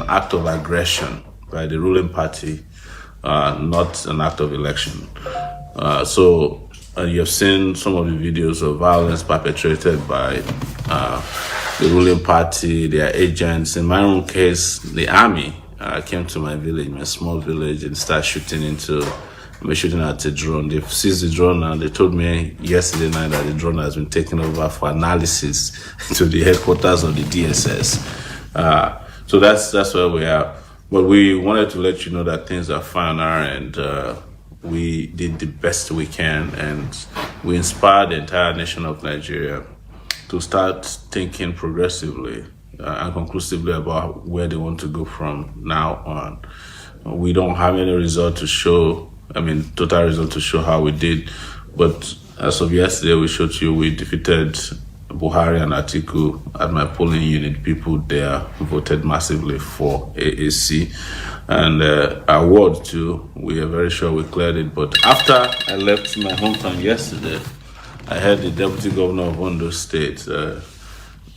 act of aggression by the ruling party, not an act of election. So you have seen some of the videos of violence perpetrated by the ruling party, their agents. In my own case, the army came to my village, my small village, and started shooting at a drone. They've seized the drone, and they told me yesterday night that the drone has been taken over for analysis to the headquarters of the DSS. So that's where we are. But we wanted to let you know that things are fine on our end. We did the best we can, and we inspired the entire nation of Nigeria to start thinking progressively and conclusively about where they want to go from now on. We don't have any result to show, total result to show how we did, but as of yesterday, we showed you we defeated Buhari and Atiku at my polling unit. People there voted massively for AAC. And our ward too, we are very sure we cleared it. But after I left my hometown yesterday, I heard the deputy governor of Ondo State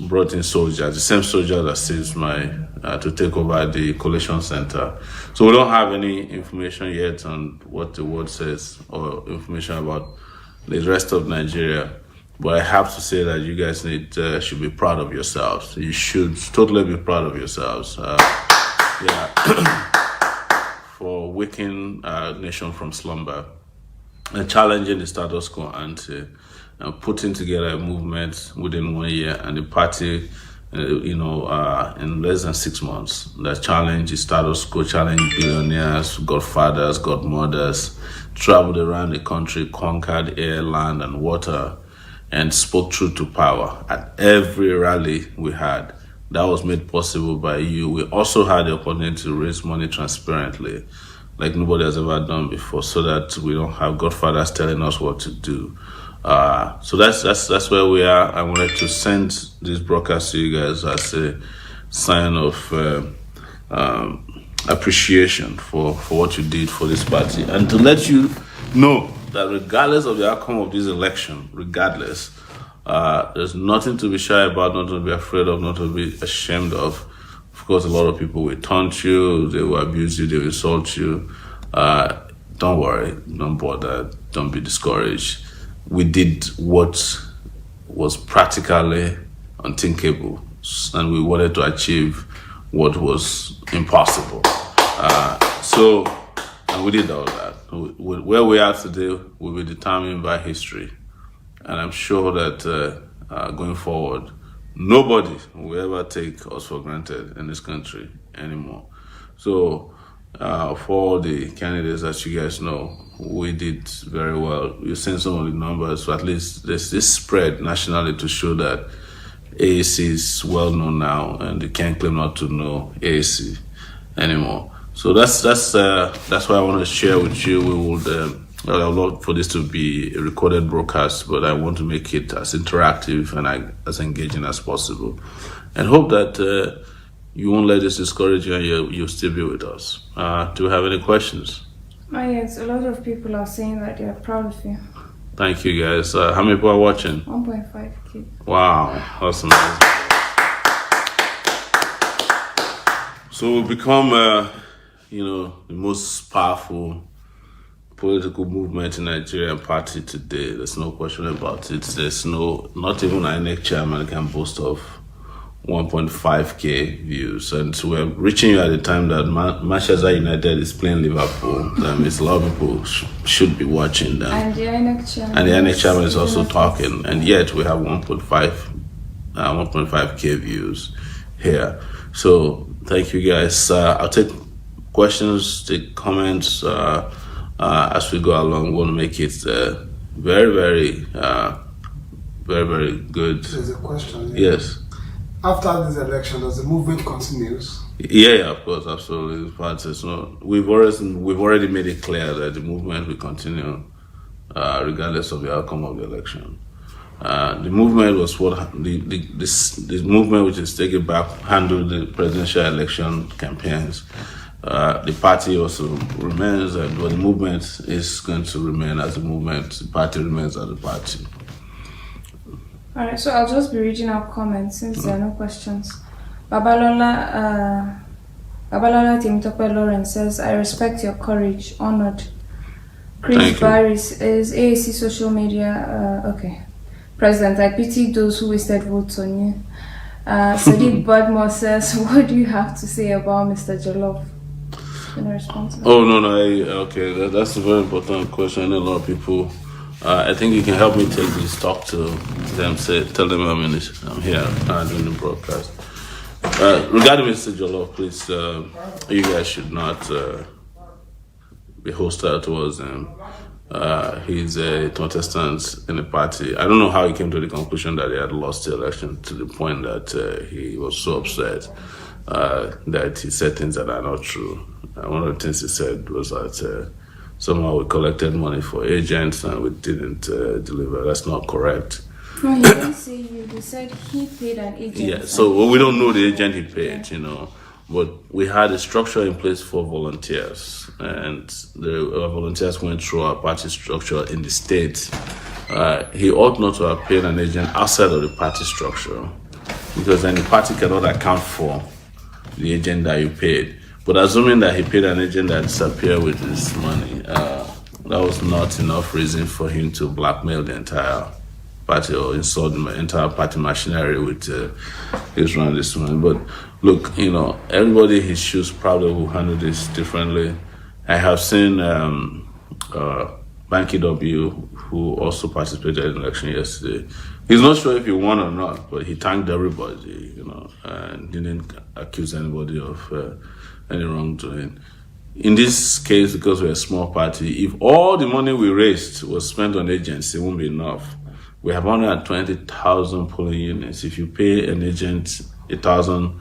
brought in soldiers, the same soldiers that seized to take over the collation center. So we don't have any information yet on what the ward says or information about the rest of Nigeria. But I have to say that you guys should be proud of yourselves. You should totally be proud of yourselves. For waking our nation from slumber and challenging the status quo ante and putting together a movement within 1 year, and the party, in less than 6 months, that challenged the status quo, challenged billionaires, godfathers, godmothers, traveled around the country, conquered air, land, and water, and spoke truth to power at every rally we had. That was made possible by you. We also had the opportunity to raise money transparently, like nobody has ever done before, so that we don't have godfathers telling us what to do. So that's where we are. I wanted to send this broadcast to you guys as a sign of appreciation for what you did for this party, and to let you know that regardless of the outcome of this election, there's nothing to be shy about, nothing to be afraid of, nothing to be ashamed of. Of course, a lot of people will taunt you, they will abuse you, they will insult you. Don't worry, don't bother, don't be discouraged. We did what was practically unthinkable, and we wanted to achieve what was impossible. And we did all that. Where we are today will be determined by history. And I'm sure that going forward, nobody will ever take us for granted in this country anymore. So for all the candidates that you guys know, we did very well. You've seen some of the numbers, so at least there's this spread nationally to show that AAC is well known now, and they can't claim not to know AAC anymore. So that's what I want to share with you. We would I would love for this to be a recorded broadcast, but I want to make it as interactive and as engaging as possible, and hope that you won't let this discourage you, and you'll still be with us. Do you have any questions? Yes, a lot of people are saying that they are proud of you. Thank you, guys. How many people are watching? 1.5K. Wow, that's amazing. So we've become, the most powerful political movement in Nigeria and party today. There's no question about it. Not even an INEC chairman can boast of 1.5K views. And so we're reaching you at the time that Manchester United is playing Liverpool. That means a lot of people should be watching them. And the INEC chairman is also talking. And yet we have 1.5K views here. So thank you guys. I'll take questions, take comments as we go along. We want to make it very, very, very, very good. There's a question. Yes. After this election, does the movement continues? Yeah, of course, absolutely. But we've already made it clear that the movement will continue regardless of the outcome of the election. The movement was this movement, which is taken back, handled the presidential election campaigns. The party also remains, but the movement is going to remain as a movement. The party remains as a party. All right, so I'll just be reading out comments since there are no questions. Babalola Abalala Timitope Lawrence says, I respect your courage, honored. Chris Thank you. Barry is AAC social media. Okay. President, I pity those who wasted votes on you. Sadiq Badmore says, what do you have to say about Mr. Jollof? In response to that. Oh, no, okay, that's a very important question. I know a lot of people. I think you can help me take this talk to them, tell them I'm here doing the broadcast. Regarding Mr. Jollof, please, you guys should not be hostile towards him. He's a contestant in the party. I don't know how he came to the conclusion that he had lost the election to the point that he was so upset that he said things that are not true. One of the things he said was that somehow we collected money for agents and we didn't deliver. That's not correct. No, he didn't say you. He said he paid an agent. Yeah, so we don't know the agent he paid, but we had a structure in place for volunteers, and the volunteers went through our party structure in the state. He ought not to have paid an agent outside of the party structure, because then the party cannot account for the agent that you paid. But assuming that he paid an agent that disappeared with his money, that was not enough reason for him to blackmail the entire party or insult the entire party machinery with his run this money. But look, everybody in his shoes probably will handle this differently. I have seen Banky W, who also participated in the election yesterday. He's not sure if he won or not, but he thanked everybody, and didn't accuse anybody of any wrongdoing. In this case, because we're a small party, if all the money we raised was spent on agents, it won't be enough. We have 120,000 polling units. If you pay an agent 1,000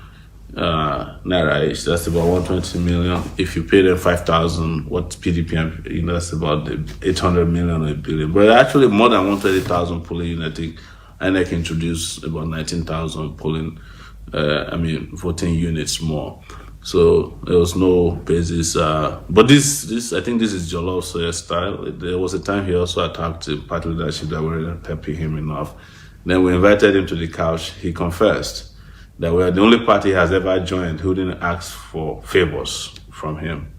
naira each, that's about 120 million. If you pay them 5,000, what PDP, that's about 800 million or a billion. But actually, more than 120,000 polling units. I think INEC introduced about 19,000 voting units more. So there was no basis. But this, I think this is Jollof's style. There was a time he also attacked the party leadership that weren't helping him enough. Then we invited him to the couch. He confessed that we are the only party he has ever joined who didn't ask for favors from him.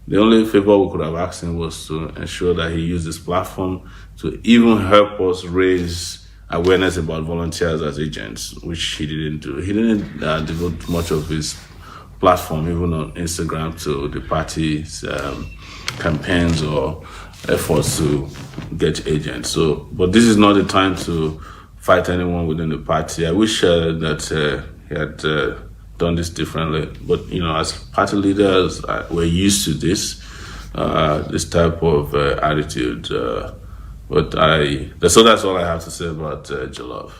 The only favor we could have asked him was to ensure that he used his platform to even help us raise awareness about volunteers as agents, which he didn't do. He didn't devote much of his platform, even on Instagram, to the party's campaigns or efforts to get agents. So, but this is not the time to fight anyone within the party. I wish that he had done this differently. But as party leaders, we're used to this type of attitude. So that's all I have to say about Jollof.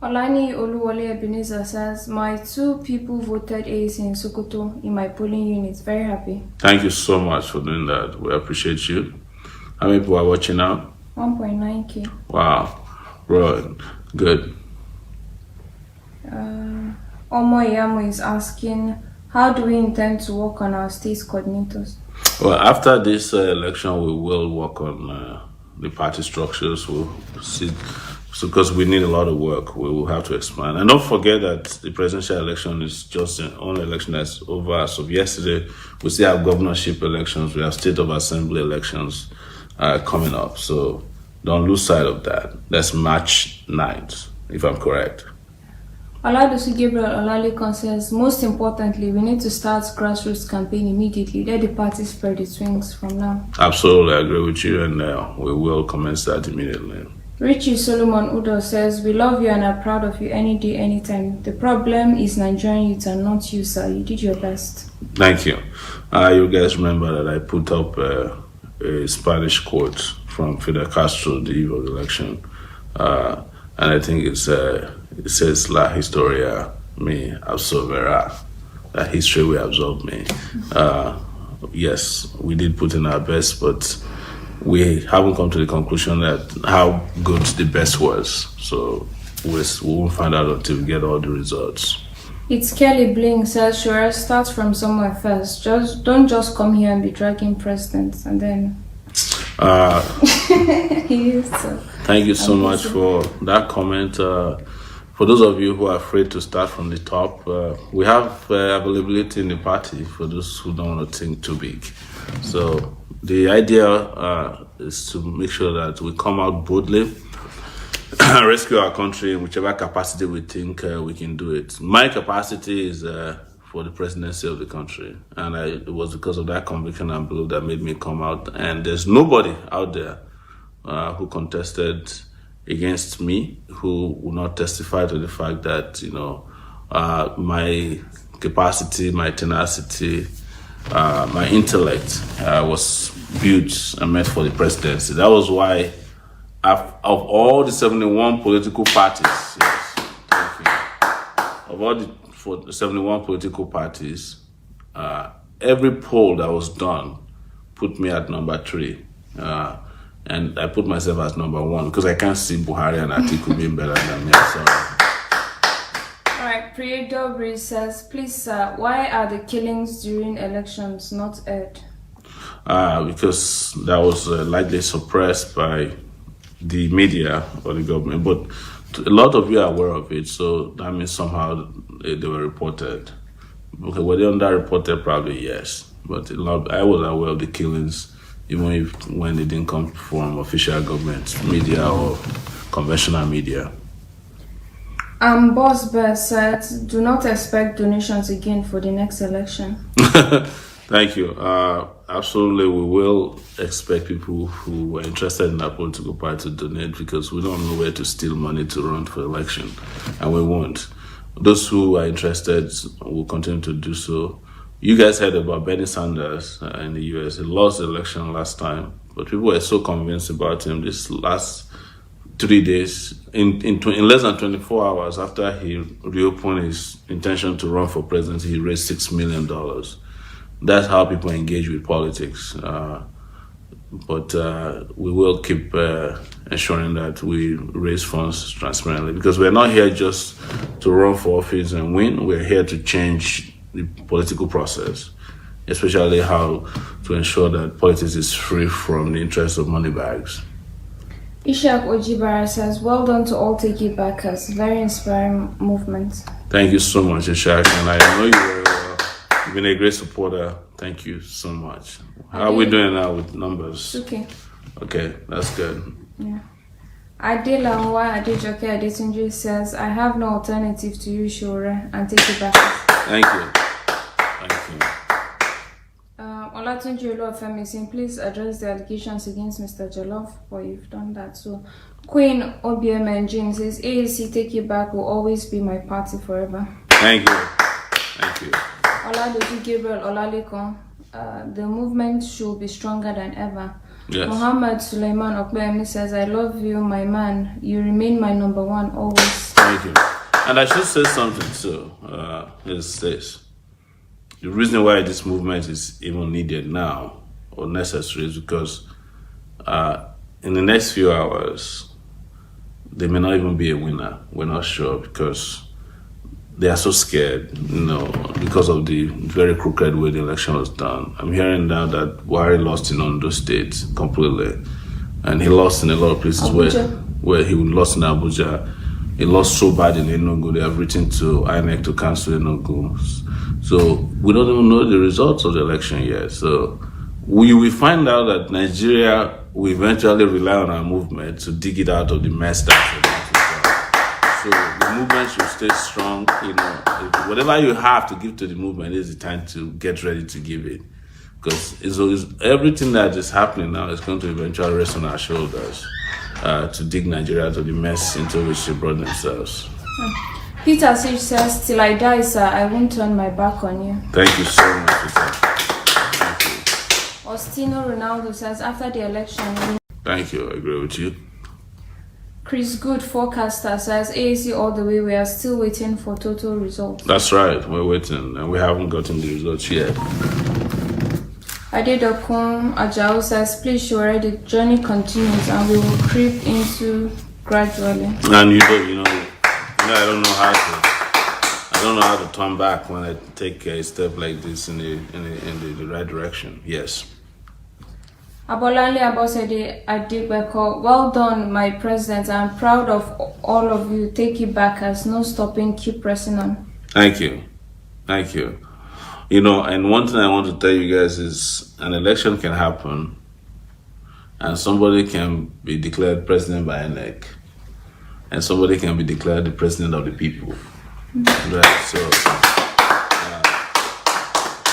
Olani Oluwole Ebenezer says, my 2 people voted AAC in Sokoto in my polling unit. Very happy. Thank you so much for doing that. We appreciate you. How many people are watching now? 1.9K. Wow. Right. Good. Omo Yamo is asking, how do we intend to work on our state coordinators? Well, after this election, we will work on the party structures. We'll see. So, because we need a lot of work, we will have to expand. And don't forget that the presidential election is just the only election that's over as of yesterday. We still have governorship elections. We have state of assembly elections coming up. So don't lose sight of that. That's March 9th, if I'm correct. Oladosu Gabriel Olalikon says, most importantly, we need to start grassroots campaign immediately. Let the party spread its wings from now. Absolutely, I agree with you, and we will commence that immediately. Richie Solomon Udo says, we love you and are proud of you any day, anytime. The problem is Nigerian youth and not you, sir. You did your best. Thank you. You guys remember that I put up a Spanish quote from Fidel Castro the eve of the election. And I think it says, La historia me absolverá. That history will absolve me. Yes, we did put in our best, but we haven't come to the conclusion that how good the best was. So we won't find out until we get all the results. It's Kelly Bling says, sure, start from somewhere first. Don't just come here and be dragging presidents and then. Thank you so much for that comment. for those of you who are afraid to start from the top, we have availability in the party for those who don't want to think too big. So the idea is to make sure that we come out boldly, rescue our country in whichever capacity we think we can do it. My capacity is for the presidency of the country, and it was because of that conviction and belief that made me come out. And there's nobody out there who contested against me who will not testify to the fact that my capacity, my tenacity, my intellect was built and meant for the presidency. That was why, of all the 71 political parties, yes, thank you, of all the 71 political parties, every poll that was done put me at number 3. And I put myself as number 1 because I can't see Buhari and Atiku being better than me. Sorry. All right, Priya Dobry says, please, sir, why are the killings during elections not aired? Because that was likely suppressed by the media or the government. But a lot of you are aware of it, so that means somehow they were reported. Okay, were they underreported? Probably yes. But I was aware of the killings, even when they didn't come from official government media or conventional media. Boss Bear said, do not expect donations again for the next election. Thank you. Absolutely, we will expect people who are interested in that political party to donate because we don't know where to steal money to run for election, and we won't. Those who are interested will continue to do so. You guys heard about Bernie Sanders in the US. He lost the election last time, but people were so convinced about him this last 3 days. In less than 24 hours after he reopened his intention to run for president, he raised $6 million. That's how people engage with politics. But we will keep ensuring that we raise funds transparently because we're not here just to run for office and win. We're here to change the political process, especially how to ensure that politics is free from the interest of money bags. Ishak Ojibara says, well done to all Take It Backers. Very inspiring movement. Thank you so much, Ishak, and I know you very well. You've been a great supporter. Thank you so much. How are we doing now with numbers? Okay. Okay, that's good. Yeah. Adela Nwa Adejoke Adetunji says, I have no alternative to you, Sowore, and Take It Backers. Thank you. Olatunji Olufemi is saying, please address the allegations against Mr. Jollof, but you've done that. So, Queen Obieme Jean says, AAC Take It Back will always be my party forever. Thank you. Thank you. Oladoju Gabriel Olalekon, the movement should be stronger than ever. Yes. Muhammad Suleiman Okbemi says, I love you, my man. You remain my number 1 always. Thank you. And I should say something too. Is this. The reason why this movement is even needed now or necessary is because in the next few hours, there may not even be a winner. We're not sure because they are so scared, because of the very crooked way the election was done. I'm hearing now that Buhari lost in Ondo State completely. And he lost in a lot of places where he lost in Abuja. He lost so bad in Enugu, they have written to INEC to cancel Enugu. So we don't even know the results of the election yet. So we will find out that Nigeria will eventually rely on our movement to dig it out of the mess that's about to go. So the movement should stay strong. Whatever you have to give to the movement is the time to get ready to give it. Because everything that is happening now is going to eventually rest on our shoulders. To dig Nigeria to the mess into which they brought themselves. Peter Sage says, till I die, sir, I won't turn my back on you. Thank you so much, Peter. Thank you. Ostino Ronaldo says, after the election... Thank you, I agree with you. Chris Good, forecaster, says, AAC all the way, we are still waiting for total results. That's right, we're waiting, and we haven't gotten the results yet. Adedokun Ajao says, please, Sowore, the journey continues and we will creep into gradually. And I don't know how to turn back when I take a step like this in the right direction. Yes. Abolale Abosede Adigbeko, well done, my president. I'm proud of all of you. Take it back as no stopping, keep pressing on. Thank you. Thank you. You know, and one thing I want to tell you guys is an election can happen and somebody can be declared president by INEC and somebody can be declared the president of the people. Right, so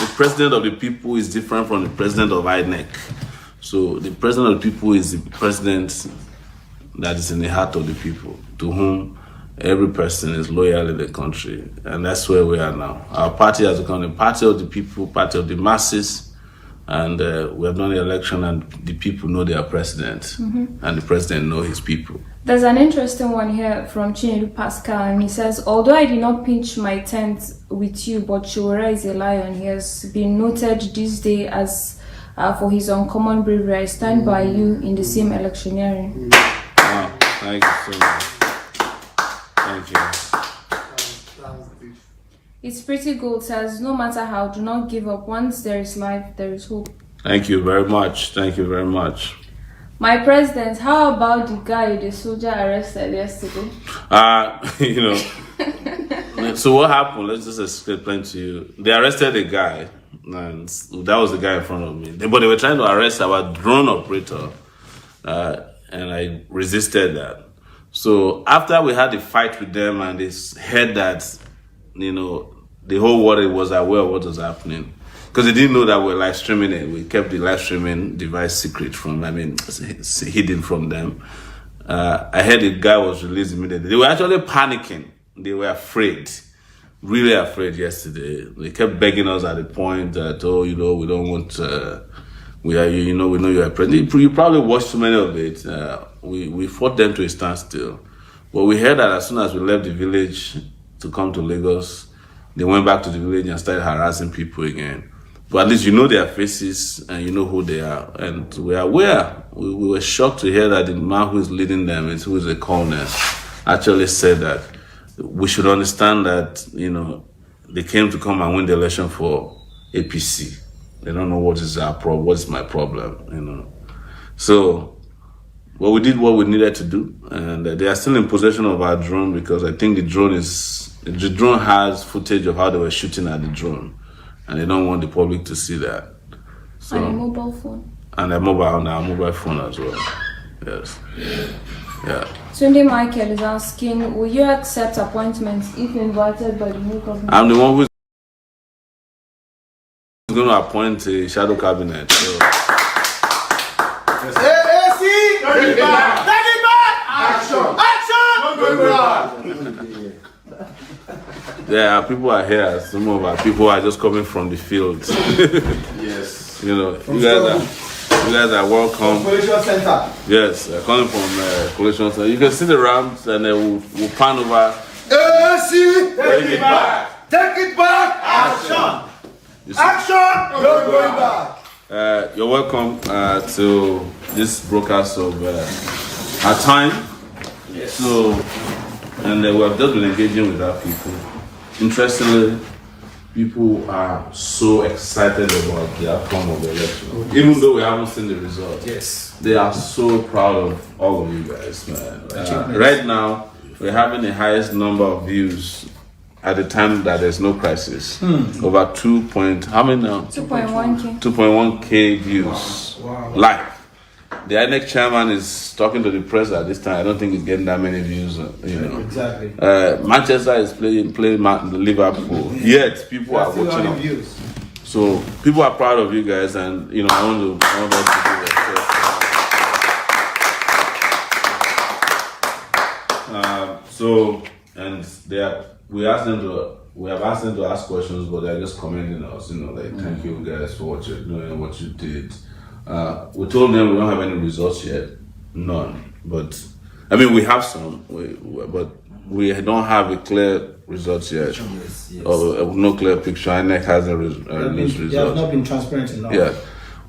the president of the people is different from the president of INEC. So the president of the people is the president that is in the heart of the people, to whom every person is loyal in the country. And that's where we are now. Our party has become the party of the people, party of the masses, and we have done the election and the people know their president, and the president knows his people. There's an interesting one here from Chinedu Pascal, and he says, although I did not pinch my tent with you, but Sowore is a lion. He has been noted this day as for his uncommon bravery. I stand by you in the same electioneering. Wow, thank you so much. Thank you. It's pretty good. Says, no matter how, do not give up. Once there is life, there is hope. Thank you very much. Thank you very much. My president, how about the guy, the soldier arrested yesterday? You know, so what happened? Let's just explain to you. They arrested a guy, and that was the guy in front of me. But they were trying to arrest our drone operator, and I resisted that. So after we had a fight with them, and they heard that, you know, the whole world was aware of what was happening. Because they didn't know that we were live streaming it. We kept the live streaming device secret hidden from them. I heard the guy was released immediately. They were actually panicking. They were afraid, really afraid yesterday. They kept begging us at the point that, oh, you know, we don't want, we know you are president. You probably watched too many of it. We fought them to a standstill. But we heard that as soon as we left the village to come to Lagos, they went back to the village and started harassing people again. But at least you know their faces and you know who they are. And we are aware. We were shocked to hear that the man who is leading them, who is a colonel, actually said that we should understand that, you know, they came to come and win the election for APC. They don't know what is our problem, what is my problem, you know. So, well, we did what we needed to do, and they are still in possession of our drone because I think the drone has footage of how they were shooting at the drone, and they don't want the public to see that. So, and a mobile phone. And our mobile phone as well. Yes. Yeah. Tunde Michael is asking, will you accept appointments if invited by the new government? I'm the one who's going to appoint a shadow cabinet. So. Take it back! Take it back! Action! Action! Don't go back! Yeah, people are here. Some of our people are just coming from the field. Yes. You know, you guys are welcome. Collation Center. Yes, coming from Collation Center. You can see the ramps, and we'll pan over. AC! Take it back! Take it back! Action! Action! Don't go back! You're welcome to this broadcast of our time. Yes. So, and we have just been engaging with our people. Interestingly, people are so excited about the outcome of the election, even though we haven't seen the result. Yes. They are so proud of all of you guys, man. Right now, we're having the highest number of views at the time that there's no crisis. Over 2.1K views. Wow. Live. The INEC chairman is talking to the press at this time. I don't think he's getting that many views, you know. Exactly. Manchester is playing Liverpool. Yet people are watching us. Views. So people are proud of you guys, and you know I want us to do we have asked them to ask questions, but they're just commenting us, you know, like thank you guys for what you're doing, what you did. We told them we don't have any results yet, none. But I mean, we have some, but we don't have a clear results yet. Yes. Or no clear picture. INEC hasn't released results. They have not been transparent enough. Yeah,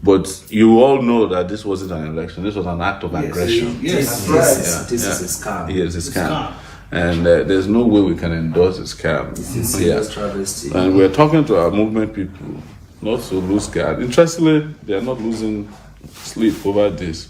but you all know that this wasn't an election. This was an act of aggression. Yes. This is a scam. Yes, it's a scam. And there's no way we can endorse a scam. This is serious travesty. And we're talking to our movement people not to lose guard. Interestingly, they're not losing sleep over this.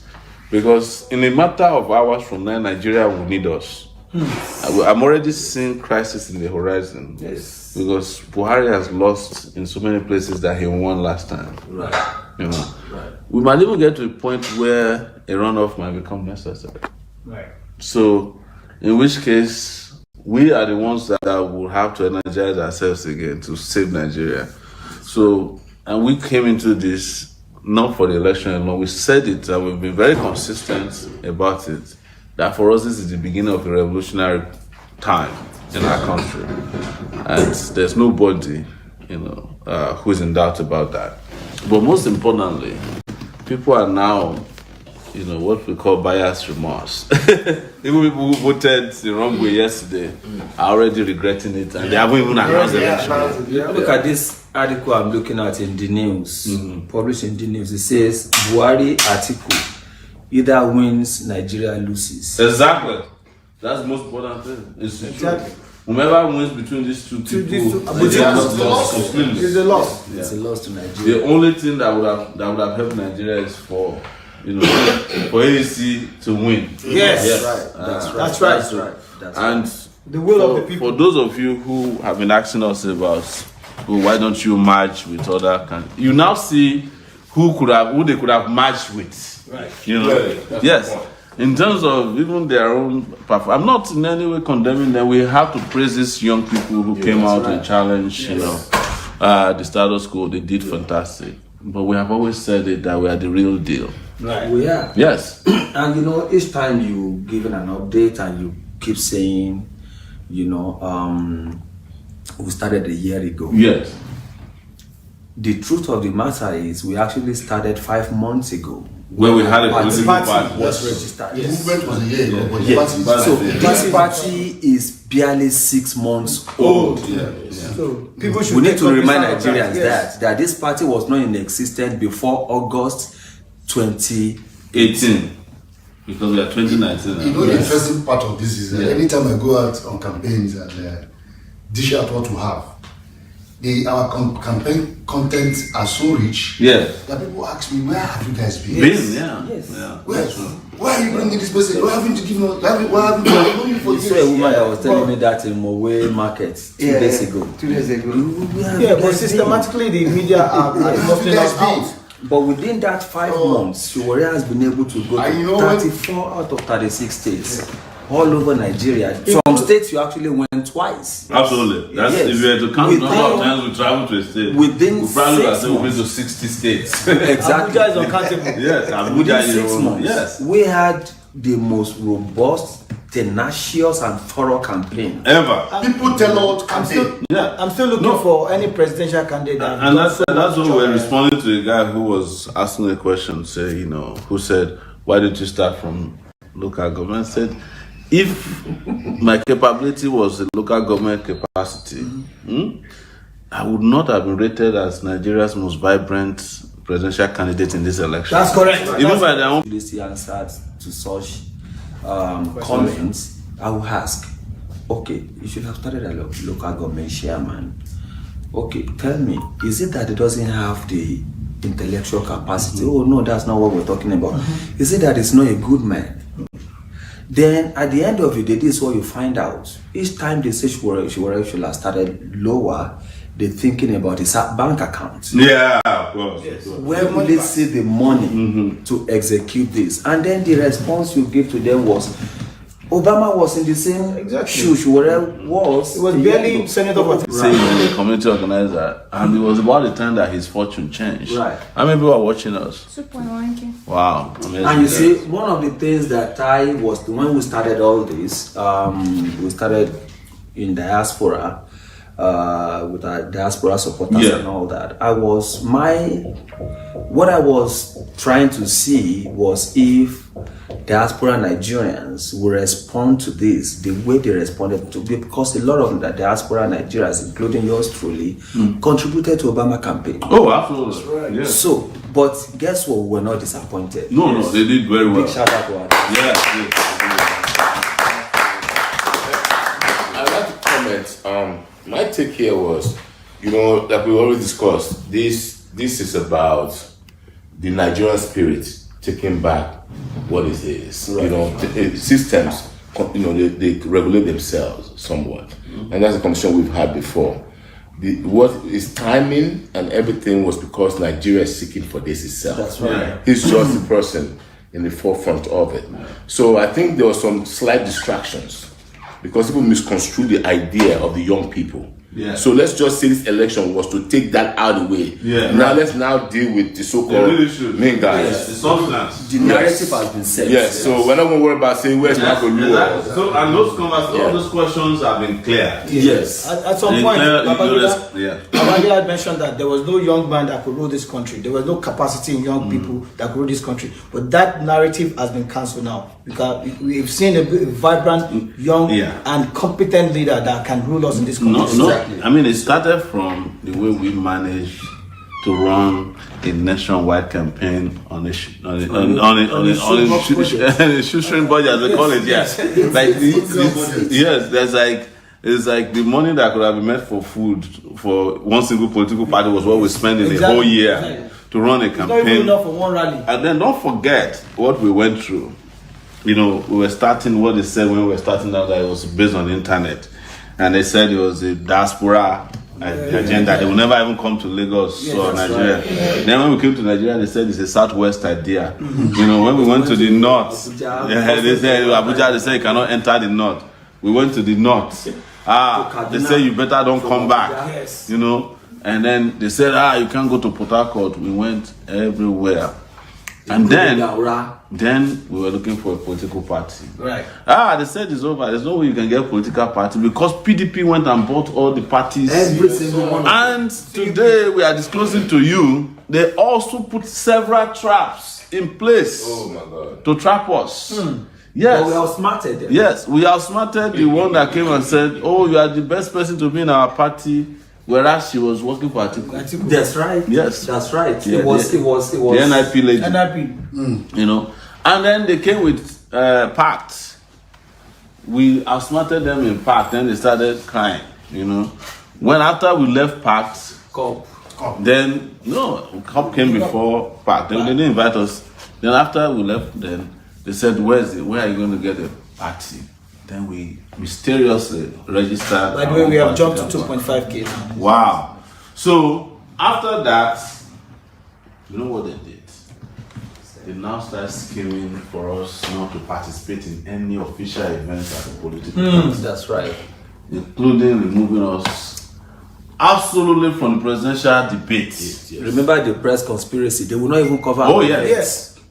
Because in a matter of hours from now, Nigeria will need us. I'm already seeing crisis in the horizon. Yes. Because Buhari has lost in so many places that he won last time. Right. You know, Right. we might even get to a point where a runoff might become necessary. Right. So, in which case, we are the ones that will have to energize ourselves again to save Nigeria. So, and we came into this not for the election alone. We said it, and we've been very consistent about it, that for us this is the beginning of a revolutionary time in our country. And there's nobody, who's in doubt about that. But most importantly, people are now, what we call bias remorse. Even people who voted the wrong way yesterday are already regretting it, and they haven't even announced the election. Look at this article I'm looking at in the news, published in the news. It says Buhari article either wins, Nigeria loses. Exactly. That's the most important thing. It's Exactly. true. Whomever wins between these two people, But they are not it's lost completely. It's a loss. It's a loss to Nigeria. The only thing that would have helped Nigeria is for for AEC to win. Yes. That's right. That's right. That's right. And The will of the people. for those of you who have been asking us about, why don't you merge with other countries? You now see who they could have merged with. Right. Yes. In terms of even their own performance, I'm not in any way condemning them. We have to praise these young people who came out and challenged, the status quo. They did fantastic. But we have always said it that we are the real deal. Right. We are. Yes. And each time you give an update and you keep saying, we started a year ago. Yes. The truth of the matter is we actually started 5 months ago. When we had a Party political party. was registered. The movement was a year ago, but the Yes. party So Yeah. this party is barely 6 months old. So people should We need take to remind cognizance of Nigerians yes. that this party was not in existence before August 2018. Because we are 2019 now. the interesting part of this is that anytime I go out on campaigns and dish out what we have, our campaign contents are so rich that people ask me, where have you guys been? Yes. Yeah. Why are you bringing this person? Why haven't you given us? Why haven't you given for You saw a woman that was telling me that in Mowe market 2 days ago. 2 days ago. Yeah, but systematically the media are busting us out. But within that 5 months, Sowore has been able to go And to 34 out of 36 states, all over Nigeria. Some states you actually went twice. Absolutely. That's Yes. if you were to count the number of Within- times we travel to a state. within we probably 6 have been to months. 60 states. Exactly. Abuja is uncountable. Yes, Abuja Within is 6 one. months, Yes. we had the most robust, tenacious, and thorough campaign. Ever. People tell us I'm still, Yeah. I'm still looking for any presidential candidate. And that's what we're responding to the guy who was asking the question, who said, why did you start from local government? I said, if my capability was a local government capacity, I would not have been rated as Nigeria's most vibrant presidential candidate in this election. That's correct. Even by their own. This answer to such comments, I will ask, okay, you should have started a local government chairman. Okay, tell me, is it that it doesn't have the intellectual capacity? Oh no, that's not what we're talking about. Is it that it's not a good man? Then at the end of the day, this is what you find out. Each time they say Sowore should have started lower, they're thinking about his bank account. Yeah, of course. Yes. Where will they see the money to execute this? And then the response you give to them was, Obama was in the same shoes Sowore was. It was barely Senator for Saying a community organizer, and it was about the time that his fortune changed. Right. How many people are watching us? 2.1K. Wow, amazing. And you see, one of the things that I was, when we started all this, we started in diaspora, with our diaspora supporters and all that. What I was trying to see was if diaspora Nigerians will respond to this the way they responded to, because a lot of the diaspora Nigerians, including yours truly, contributed to Obama campaign. Oh, absolutely. Right. Yes. So, but guess what? We're not disappointed. No, they did very well. Big shout out to us. Yes. I'd like to comment. My take here was, like we already discussed, this is about the Nigerian spirit, taking back what it is. Right. You know, systems, you know, they regulate themselves somewhat. And that's a conversation we've had before. What is timing and everything was because Nigeria is seeking for this itself. That's right. He's just the person in the forefront of it. So I think there were some slight distractions because people misconstrue the idea of the young people. Yeah. So let's just say this election was to take that out of the way. Yeah. Now let's now deal with the so-called main guys. Yes. The substance. The narrative has been set. Yes. So we're not going to worry about saying where's Marco Lu. So and those all those questions have been clear. Yes. At some point, Babangida had mentioned that there was no young man that could rule this country. There was no capacity in young people that could rule this country. But that narrative has been cancelled now. Because we've seen a vibrant, young, and competent leader that can rule us in this country. No. I mean, it started from the way we managed to run a nationwide campaign on a shoestring budget, as they call it. Yes, it's like the money that could have been meant for food for one single political party was what we spent in the whole year to run a campaign. It's not even enough for one rally. And then don't forget what we went through. You know, we were starting what they said when we were starting out that it was based on the internet. And they said it was a diaspora agenda. They will never even come to Lagos or Nigeria. Right. Then when we came to Nigeria, they said it's a southwest idea. You know, when we went to the north, they said Abuja, they said you cannot enter the north. We went to the north. They said you better don't come back. You know, and then they said you can't go to Port Harcourt. We went everywhere. And then we were looking for a political party. Right. They said it's over. There's no way you can get a political party because PDP went and bought all the parties. Every single one. And today we are disclosing to you, they also put several traps in place to trap us. Yes. But we outsmarted them. Yes, we outsmarted the one that came and said, you are the best person to be in our party. Whereas she was working for Atiku. That's right. Yes, that's right. Yeah, it was the NIP lady. You know, and then they came with pact. We outsmarted them in pact. Then they started crying. You know, when after we left pact, COP. Then COP came before pact. Then they didn't invite us. Then after we left, then they said, "Where are you going to get a party?" Then we mysteriously registered. By the way, we have jumped to 2.5K now. Wow. So after that, you know what they did? They now started scheming for us not to participate in any official events at the political party. That's right. Including removing us absolutely from the presidential debate. Yes. Remember the press conspiracy? They will not even cover.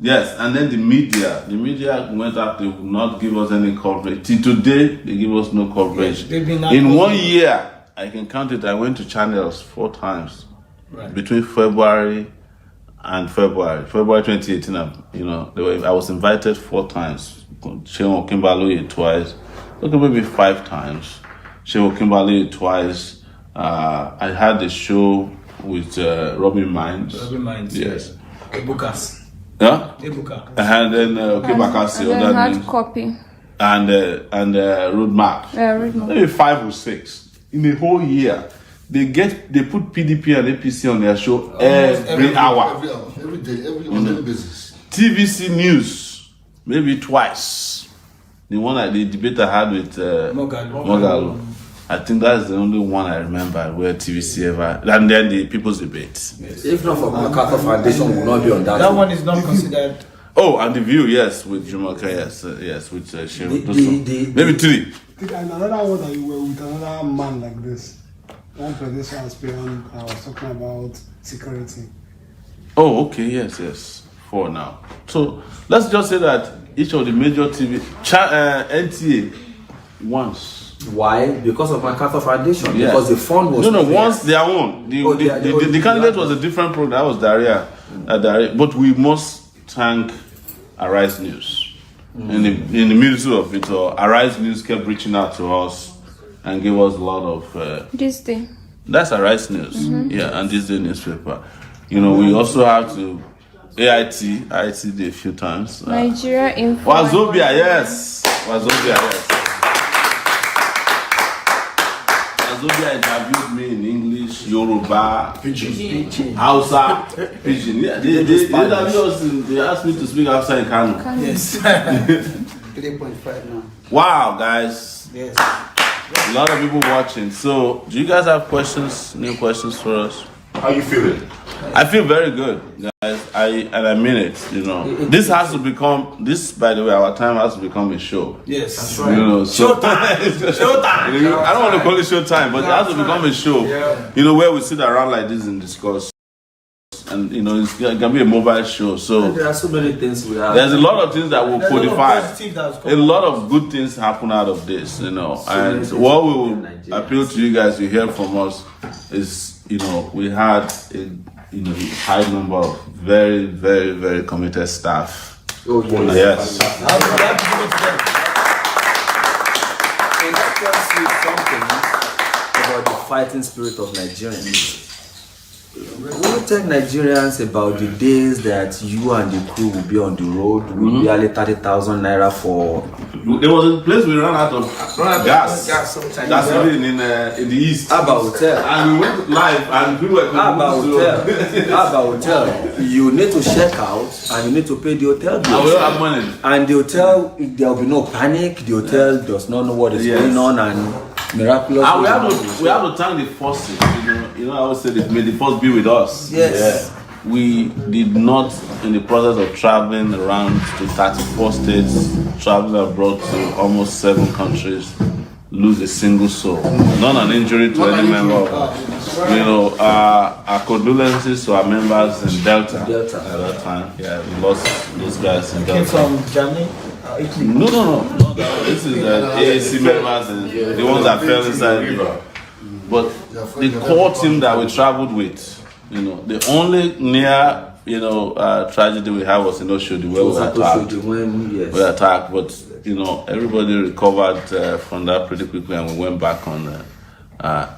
Yes, and then the media went out, they would not give us any coverage. Till today, they give us no coverage. In 1 year, I can count it, I went to channels 4 times. Right. Between February 2018, I was invited 4 times. Shehu Kimberley twice, maybe 5 times. Shehu Kimberley twice. I had a show with Robin Minds. Yes. Ebukas. Yeah? And then Bakasi, and hard copy. And roadmap. Maybe 5 or 6. In the whole year, they put PDP and APC on their show every hour. Every day, on daily basis. TVC News, maybe twice. The debate I had with Mogalo. I think that's the only one I remember where TVC ever, and then the People's Debate. Yes. If not for MacArthur Foundation, will not be on that. That one is not considered. Oh, and the View, yes, with Jumoke, yes, with Shehu. Maybe 3. And another one that you were with another man like this. One presidential aspirant, I was talking about security. Oh, okay, yes. 4 now. So let's just say that each of the major TV, NTA, once. Why? Because of MacArthur Foundation. Yeah. Because the fund was once their own. The candidate was a different program. That was Daria. But we must thank Arise News. In the middle of it all, Arise News kept reaching out to us and gave us a lot of This Day. That's Arise News. Yeah, and This Day newspaper. We also have to AIT did a few times. Nigeria Info. Wazobia, yes. Zobia interviewed me in English, Yoruba, Pidgin. Hausa, Pidgin. Yeah, they interviewed us. They asked me to speak Hausa in Kano. Yes. 3.5 now. Wow, guys. Yes. A lot of people watching. So, do you guys have questions? New questions for us? How you feeling? I feel very good, guys. I mean it. You know, this has to become. This, by the way, our time has to become a show. Yes. That's You know, so Showtime. I don't want to call it show time, but it has to become a show. Yeah. You know, where we sit around like this and discuss. And you know, it can be a mobile show. So There are so many things we have. there's a lot of things that will There's a lot of codify. positive that's A coming lot of good things happen out of this, you know. So many And things what we happen will in Nigeria. appeal to you guys to hear from us is, you know, we had a high number of very, very, very committed staff. Oh, yes. Yes. How do we have to give it to them? And that tells you something about the fighting spirit of Nigerians. When you tell Nigerians about the days that you and the crew will be on the road with barely 30,000 naira for There was a place we ran out of gas. That's even in the east. Abba Hotel. And we went live and people were Abba Hotel. Abba Hotel. You need to check out and you need to pay the hotel And we bill. don't have money. And the hotel, there will be no panic. The hotel does not know what is Yes. going on, and miraculously. And we have to thank the forces. You know, I always say that may the force be with us. Yes. Yeah. We did not, in the process of traveling around to 34 states, traveling abroad to almost 7 countries, lose a single soul. Not an injury to any member of us. You know, our condolences to our members in Delta. At that time. Yeah, we lost those guys in Came Delta. from Germany, Italy. No. This is AAC members and the ones that fell inside the river. But the core team that we traveled with, you know, the only near, tragedy we had was in Oshodi where we were attacked. Yes. We were attacked, but you know, everybody recovered from that pretty quickly, and we went back on there.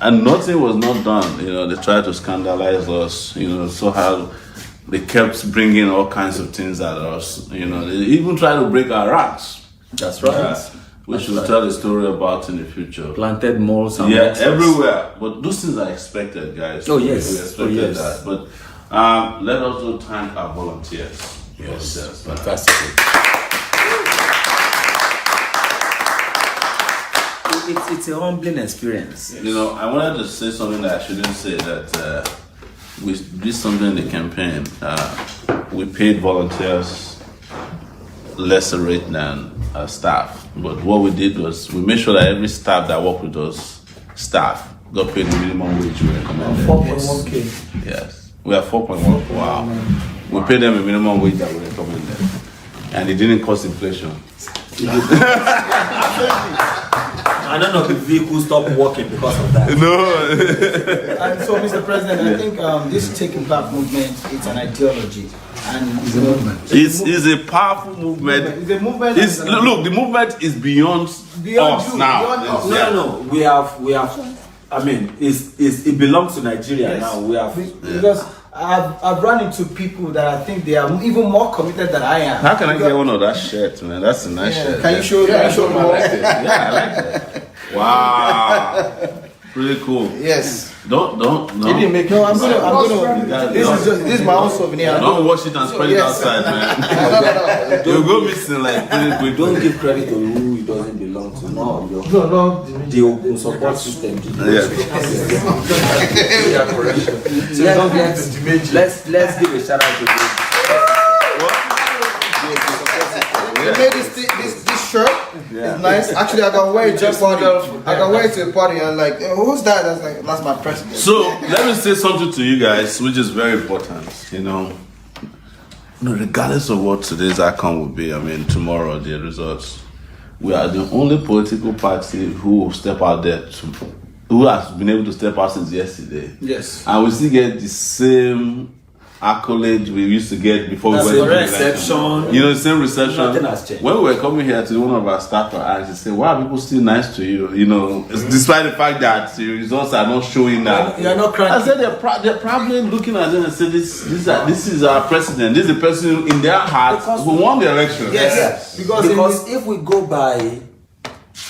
And nothing was not done. You know, they tried to scandalize us. You know, so how they kept bringing all kinds of things at us. You know, they even tried to break our racks. That's right. Which we'll tell a story about in the future. Planted malls and Yeah, boxes. everywhere. But those things are expected, guys. Oh, yes. We expected Oh, yes. that. But let us also thank our volunteers. Yes, fantastic. It's a humbling experience. You know, I wanted to say something that I shouldn't say, that we did something in the campaign. We paid volunteers lesser rate than staff. But what we did was we made sure that every staff that worked with us, staff, got paid the minimum wage we recommended. 4.1K. Yes. We are 4.1. Wow. We paid them a minimum wage that we recommended. And it didn't cause inflation. And none of the vehicles stopped working because of that. No. And so, Mr. President, I think this Taking Back movement is an ideology. And it's a movement. It's a powerful movement. It's a movement. Look, the movement is beyond us you, now. beyond us. Yeah. No. We have. I mean, it belongs to Nigeria Yes. now. We have. Because I've run into people that I think they are even more committed than I am. How can I get one of that shirt, man? That's a nice shirt. Can you show? Can you show more? Yeah, I like that. Wow. Pretty cool. Yes. Don't. No, I'm gonna. This is my own souvenir. Don't wash it and spread it outside, man. You'll go missing like pretty quick. Don't give credit to who it doesn't belong to. No. The open support system. Yeah. So let's give a shout out to them. They made this shirt. It's nice. Actually, I can wear it to a party. I can wear it to a party and like, who's that? That's like, that's my president. So let me say something to you guys, which is very important. You know, regardless of what today's outcome will be, I mean, tomorrow the results, we are the only political party who will step out there who has been able to step out since yesterday. Yes. And we still get the same accolade we used to get before we went to the reception. election. You know, the same reception. Nothing has changed. When we were coming here to one of our staff asked, they said, why are people still nice to you? You know, despite the fact that your results are not showing that. You're not crying. I said they're probably looking at them and say, this is our president. This is the person in their heart who won the election. Yes. Because if we go by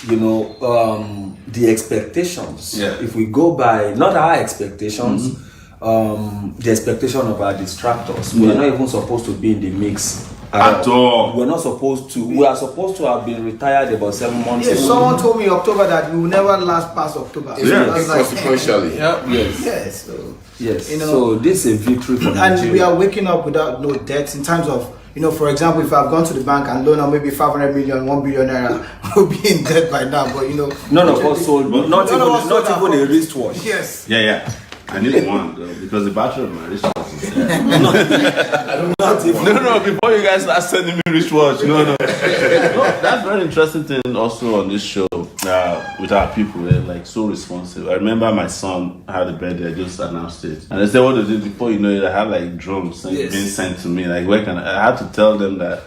you know, the expectations. Yeah. If we go by not our expectations, the expectation of our distractors, we are not even supposed to be in the mix at all. We're not supposed to. We are supposed to have been retired about 7 months ago. Yes, someone told me in October that we will never last past October. Yes, consequentially. Yeah. Yes. So, yes. you know, so this is a victory for Nigeria. And we are waking up without no debts in terms of, you know, for example, if I've gone to the bank and loaned out maybe 500 million, 1 billion naira, we'll be in debt by now. But you know, none of us sold, not even a wristwatch. Yes. Yeah. I need one though, because the battery of my wristwatch is there. No, before you guys start sending me wristwatch. No, that's very interesting thing also on this show with our people. They're like so responsive. I remember my son had a birthday, I just announced it. And they said what they did before you know it, I had like drones being sent to me. Like where can I had to tell them that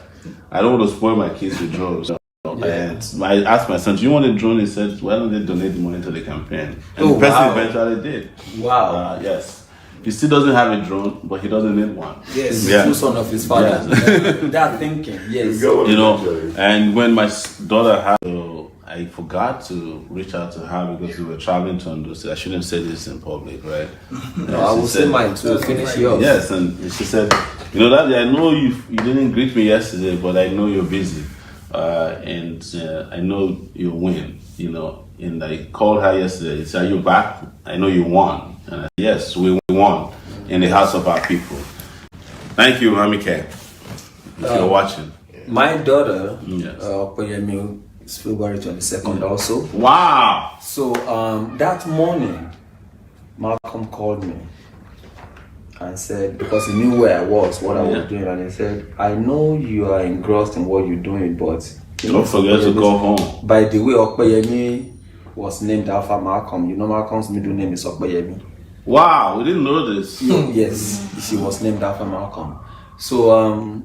I don't want to spoil my kids with drones. And I asked my son, do you want a drone? He said, why don't they donate the money to the campaign? And the person eventually did. Wow. Yes. He still doesn't have a drone, but he doesn't need one. Yes. He's the true son of his father. That thinking, yes. You know, and when my daughter had, I forgot to reach out to her because we were traveling to Ondo. I shouldn't say this in public, right? No, I will say mine to finish yours. Yes, and she said, you know, Daddy, I know you didn't greet me yesterday, but I know you're busy. And I know you win, you know. And I called her yesterday. She said, are you back? I know you won. And I said, yes, we won in the house of our people. Thank you, Amike, if you're watching. My daughter, yes. is February 22nd also. Wow. So that morning, Malcolm called me and said, because he knew where I was, what I was doing, and he said, I know you are engrossed in what you're doing, but don't forget to go home. By the way, Okpeyemi was named after Malcolm. You know Malcolm's middle name is Okpeyemi. Wow, we didn't know this. Yes, she was named after Malcolm. So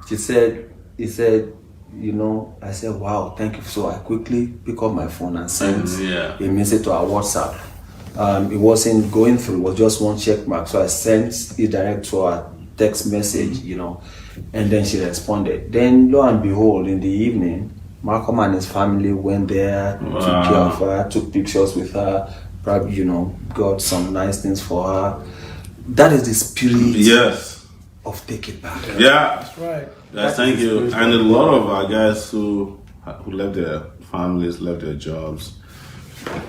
he said, you know, I said, wow, thank you. So I quickly pick up my phone and sent a message to our WhatsApp. It wasn't going through, it was just one check mark. So I sent it direct to her text message, you know, and then she responded. Then lo and behold, in the evening, Malcolm and his family went there, took care of her, took pictures with her, probably, you know, got some nice things for her. That is the spirit of Take It Back. Yeah, that's right. Yes, thank you. And a lot of our guys who left their families, left their jobs,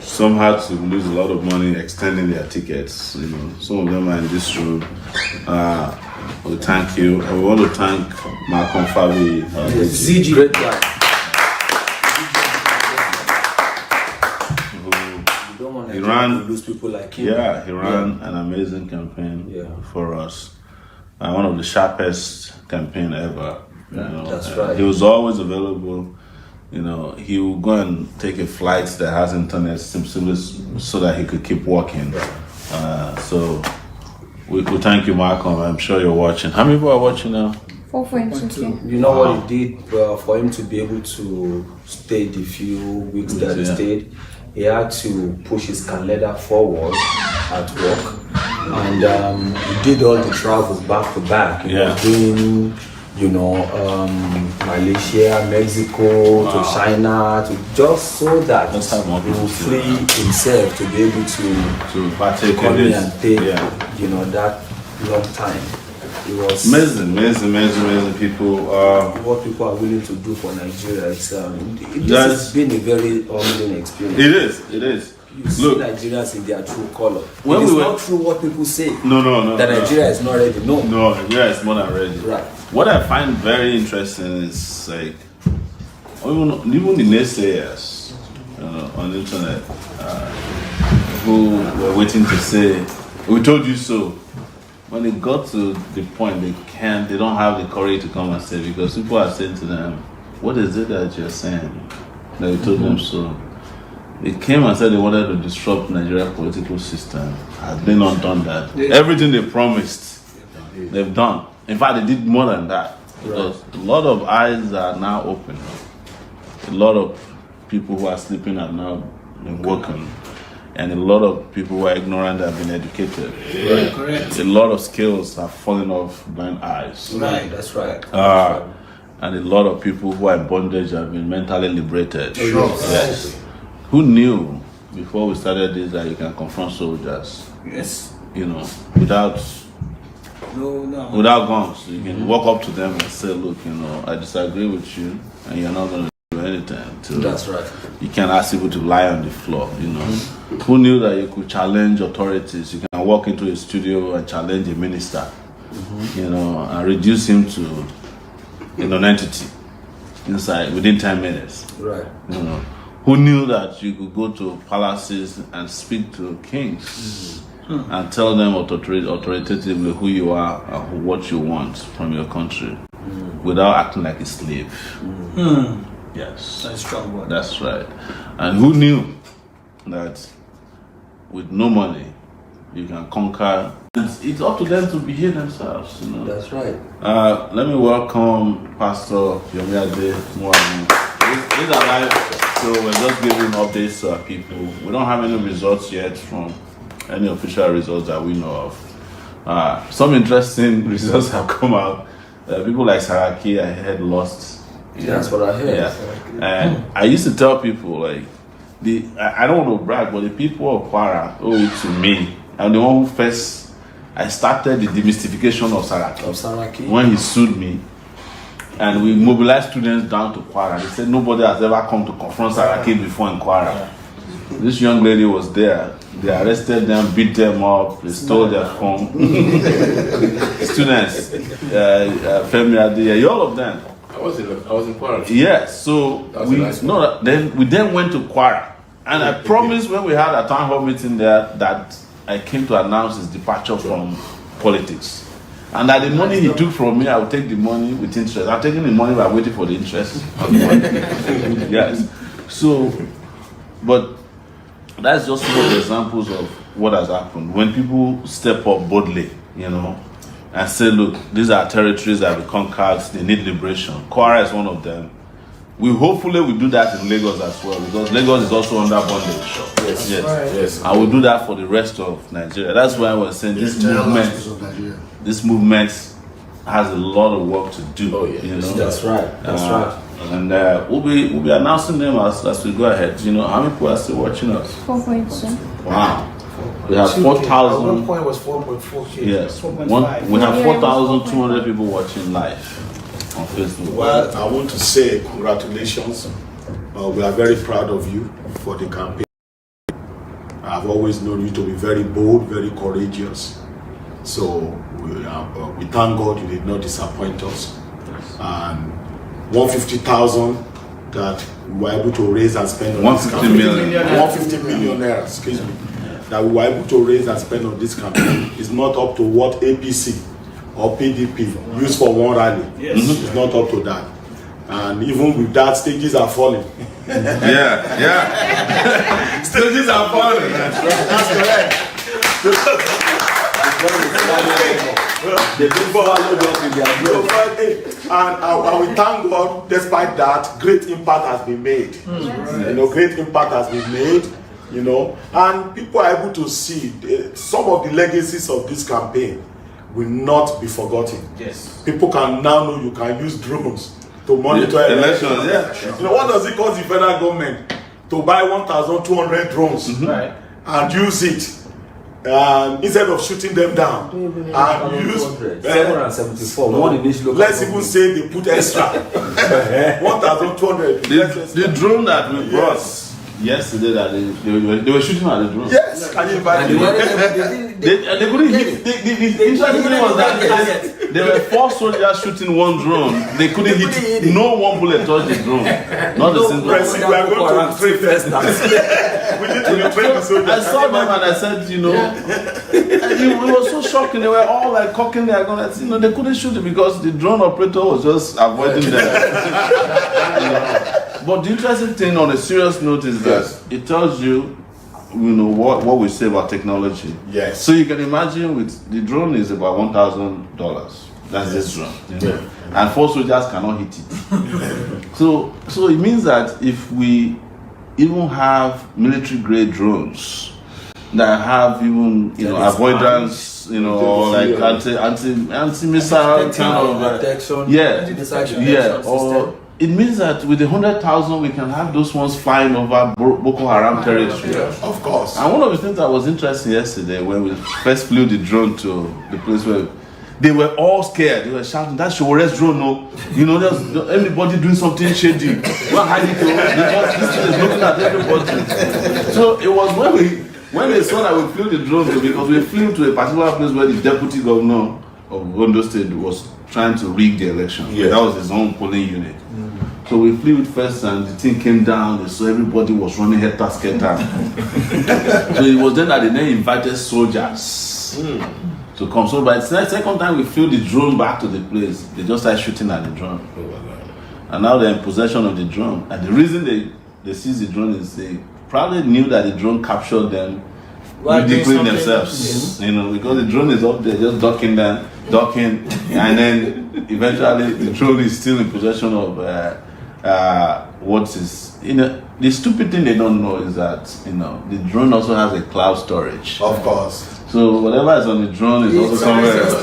some had to lose a lot of money extending their tickets. You know, some of them are in this room. We thank you, and we want to thank Malcolm Fabi, ZG. Great guy. He ran, lose people like him. Yeah, he ran an amazing campaign for us. One of the sharpest campaign ever. You know, that's right. He was always available. You know, he would go and take a flight that has internet simply so that he could keep working. So we thank you, Malcolm. I'm sure you're watching. How many people are watching now? 4.2. You know what he did for him to be able to stay the few weeks that he stayed? He had to push his calendar forward at work, and he did all the travels back to back. He was doing, you know, Malaysia, Mexico, to China, just so that he will free himself to be able to partake come in in this. and take, you know, that long time. It was amazing people. what people are willing to do for Nigeria. This has been a very humbling experience. It is. You see Nigerians in their true color. When it's not true what people say. No. That Nigeria is not ready. No, Nigeria is more than ready. Right. What I find very interesting is like even the naysayers on the internet who were waiting to say, "We told you so." When it got to the point they don't have the courage to come and say, because people are saying to them, "What is it that you're saying?" That we told them so. They came and said they wanted to disrupt Nigeria's political system. Has they not done that? Everything they promised, they've done. In fact, they did more than that. Because a lot of eyes are now open. A lot of people who are sleeping have now been woken. And a lot of people who are ignorant have been educated. Right, correct. A lot of skills have fallen off blind eyes. Right, that's right. and a lot of people who are in bondage have been mentally liberated. Sure. Yes. Who knew before we started this that you can confront soldiers? Yes. You know, without guns. You can walk up to them and say, look, you know, I disagree with you and you're not going to do anything. That's right. You can't ask people to lie on the floor, you know. Who knew that you could challenge authorities? You can walk into a studio and challenge a minister, you know, and reduce him to a non-entity inside within 10 minutes. Right. You know. Who knew that you could go to palaces and speak to kings and tell them authoritatively who you are and what you want from your country without acting like a slave? Yes. That's a strong word. That's right. And who knew that with no money you can conquer? It's up to them to behave themselves, you know. That's right. Let me welcome Pastor Yomiade Muamu. These are live, so we're just giving updates to our people. We don't have any results yet from any official results that we know of. Some interesting results have come out. People like Saraki, I heard, lost. That's what I heard. Yeah. And I used to tell people, like, I don't want to brag, but the people of Kwara owe it to me. I'm the one who first, I started the demystification of Saraki. When he sued me. And we mobilized students down to Kwara. They said nobody has ever come to confront Saraki before in Kwara. This young lady was there. They arrested them, beat them up, they stole their phone. Students, Femi Adeye, all of them. I was in Kwara. Yes, so we then went to Kwara. And I promised when we had a town hall meeting there that I came to announce his departure from politics. And that the money he took from me, I would take the money with interest. I'm taking the money by waiting for the interest. Yes. So, but that's just one of the examples of what has happened. When people step up boldly, you know, and say, look, these are territories that we conquered, they need liberation. Kwara is one of them. We hopefully will do that in Lagos as well, because Lagos is also under bondage. Yes. I will do that for the rest of Nigeria. That's why I was saying this movement has a lot of work to do. Oh yeah, you know? That's right. Right. And we'll be announcing them as we go ahead. You know, how many people are still watching us? 4.2. Wow. We have 4,000. At one point it was 4.4K. Yes. 4.5. We have 4,200 people watching live on Facebook. Well, I want to say congratulations. We are very proud of you for the campaign. I've always known you to be very bold, very courageous. So we thank God you did not disappoint us. And 150,000 that we were able to raise and spend on 150 million. 150 million naira, excuse me, that we were able to raise and spend on this campaign is not up to what APC or PDP used for one rally. Yes. It's not up to that. And even with that, stages are falling. Yeah. Stages are falling. That's correct. And we thank God, despite that, great impact has been made. You know, great impact has been made. You know, and people are able to see some of the legacies of this campaign will not be forgotten. Yes. People can now know you can use drones to monitor elections. Yeah. You know, what does it cost the federal government to buy 1,200 drones and use it? Instead of shooting them down and use 774. let's even say they put extra 1,200. The drone that we brought yesterday, that they were shooting at the drone. Yes, can you imagine? They couldn't hit. The interesting thing was that there were 4 soldiers shooting one drone. They couldn't hit. No one bullet touched the drone. Not a single one. We are going to train first. We need to retrain the soldiers. I saw them and I said, you know, it was so shocking. They were all like cocking their guns. You know, they couldn't shoot it because the drone operator was just avoiding them. But the interesting thing on a serious note is that it tells you, you know, what we say about technology. Yes. So you can imagine with the drone is about $1,000. That's this drone. You know? And 4 soldiers cannot hit it. So it means that if we even have military grade drones, that have even avoidance, or like anti-missile kind of or it means that with 100,000 we can have those ones flying over Boko Haram territory. Of course. And one of the things that was interesting yesterday when we first flew the drone to the place where they were all scared. They were shouting, "That's Sowore's drone, no? There's everybody doing something shady. Well, this thing is looking at everybody." So it was when they saw that we flew the drone, because we flew to a particular place where the deputy governor of Ondo State was trying to rig the election. Yeah. That was his own polling unit. So we flew it first, and the thing came down. So everybody was running helter-skelter. So it was then that they then invited soldiers to come. So by the second time we flew the drone back to the place, they just started shooting at the drone. And now they're in possession of the drone. And the reason they seized the drone is they probably knew that the drone captured them ridiculing themselves. Because the drone is up there just docking, and then eventually the drone is still in possession of what is, the stupid thing they don't know is that, the drone also has a cloud storage. Of course. So whatever is on the drone is also somewhere else.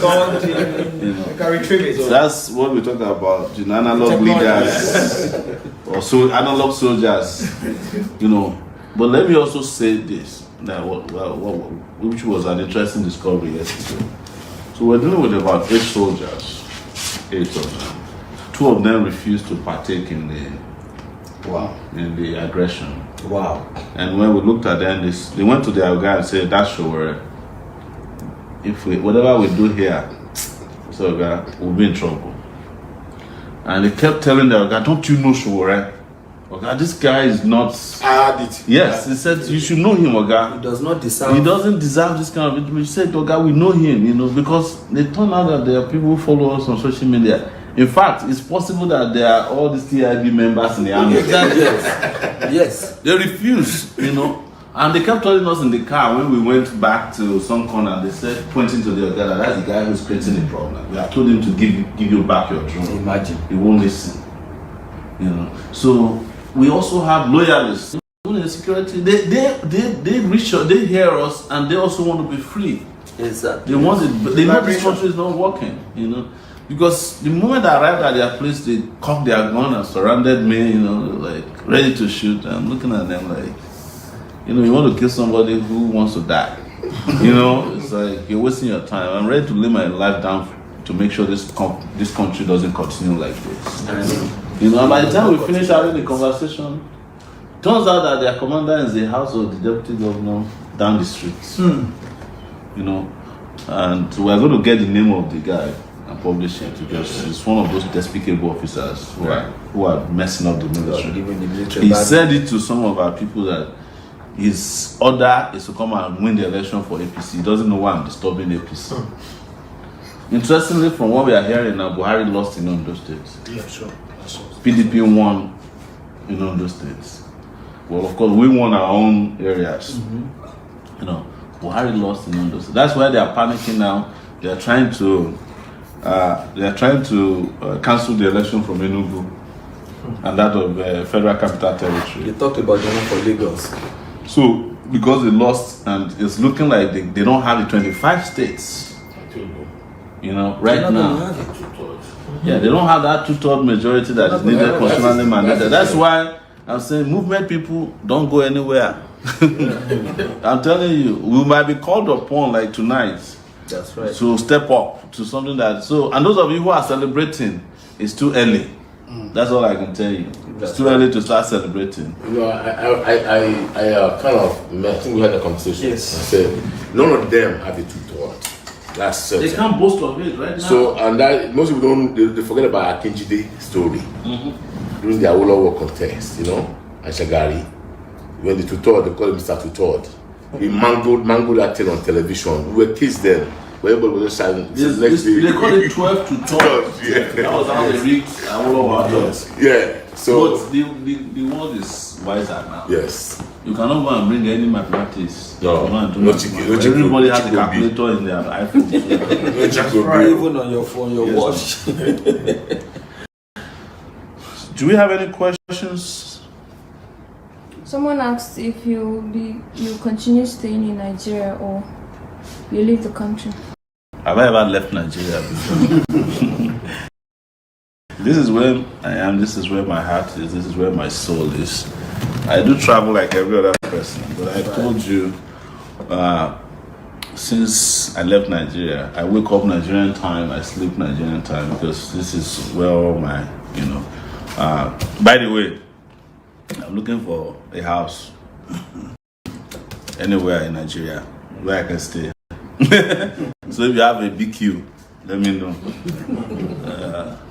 Can retrieve it. So that's what we talk about, analog leaders, or analog soldiers, But let me also say this, that which was an interesting discovery yesterday. So we're dealing with about 8 soldiers, 8 of them. 2 of them refused to partake in the aggression. Wow. And when we looked at them, they went to their guy and said, "That's Sowore. Whatever we do here, so we'll be in trouble." And they kept telling their guy, "Don't you know Sowore? Okay, this guy is not." I had it. Yes, he said, "You should know him, Oga. He does not deserve. He doesn't deserve this kind of it." We said, "Oga, we know him, because they turn out that there are people who follow us on social media. In fact, it's possible that there are all these TIB members in the army." Exactly. Yes. They refused, and they kept telling us in the car when we went back to some corner. They said, pointing to the other, "That's the guy who's creating the problem. We have told him to give you back your drone. Imagine. He won't listen." So we also have loyalists. Even in security, they reach out, they hear us, and they also want to be free. Exactly. They want it, but they know this country is not working. Because the moment I arrived at their place, they cocked their gun and surrounded me. Like ready to shoot. I'm looking at them like, you want to kill somebody who wants to die. It's like you're wasting your time. I'm ready to lay my life down to make sure this country doesn't continue like this. And by the time we finish having the conversation, turns out that their commander is the house of the deputy governor down the street. And we're going to get the name of the guy and publish it, because it's one of those despicable officers who are messing up the military. He said it to some of our people that his order is to come and win the election for APC. He doesn't know why I'm disturbing APC. Interestingly, from what we are hearing now, Buhari lost in Ondo State. Yeah, sure. PDP won in Ondo State. Well, of course, we won our own areas. Buhari lost in Ondo State. That's why they are panicking now. They are trying to cancel the election from Enugu and that of Federal Capital Territory. They talked about the one for Lagos. So, because they lost, and it's looking like they don't have the 25 states. Right now. Yeah, they don't have that 2/3 majority that is needed constitutionally mandated. That's why I'm saying movement people don't go anywhere. I'm telling you, we might be called upon like tonight. That's right. To step up to something and those of you who are celebrating, it's too early. That's all I can tell you. It's too early to start celebrating. I kind of, I think we had a conversation. Yes. I said, none of them have a 2/3. That's certain. They can't boast of it right now. So, and that most people they forget about Akinjide story during the Awolowo contest, and Shagari. When the 2/3, they call him Mr. 2/3. He mangled that thing on television. We were kids then. Where everybody was just shouting. They call it 12 to 12. Yeah. That was how they rigged Awolowo. Yeah. So but the world is wiser now. Yes. You cannot go and bring any mathematics. No, everybody has a calculator in their iPhone. Even on your phone, your watch. Do we have any questions? Someone asked if you continue staying in Nigeria or you leave the country? Have I ever left Nigeria before? This is where I am, this is where my heart is, this is where my soul is. I do travel like every other person, but I told you, since I left Nigeria, I wake up Nigerian time, I sleep Nigerian time, because this is where all my, by the way, I'm looking for a house anywhere in Nigeria where I can stay. So if you have a BQ, let me know.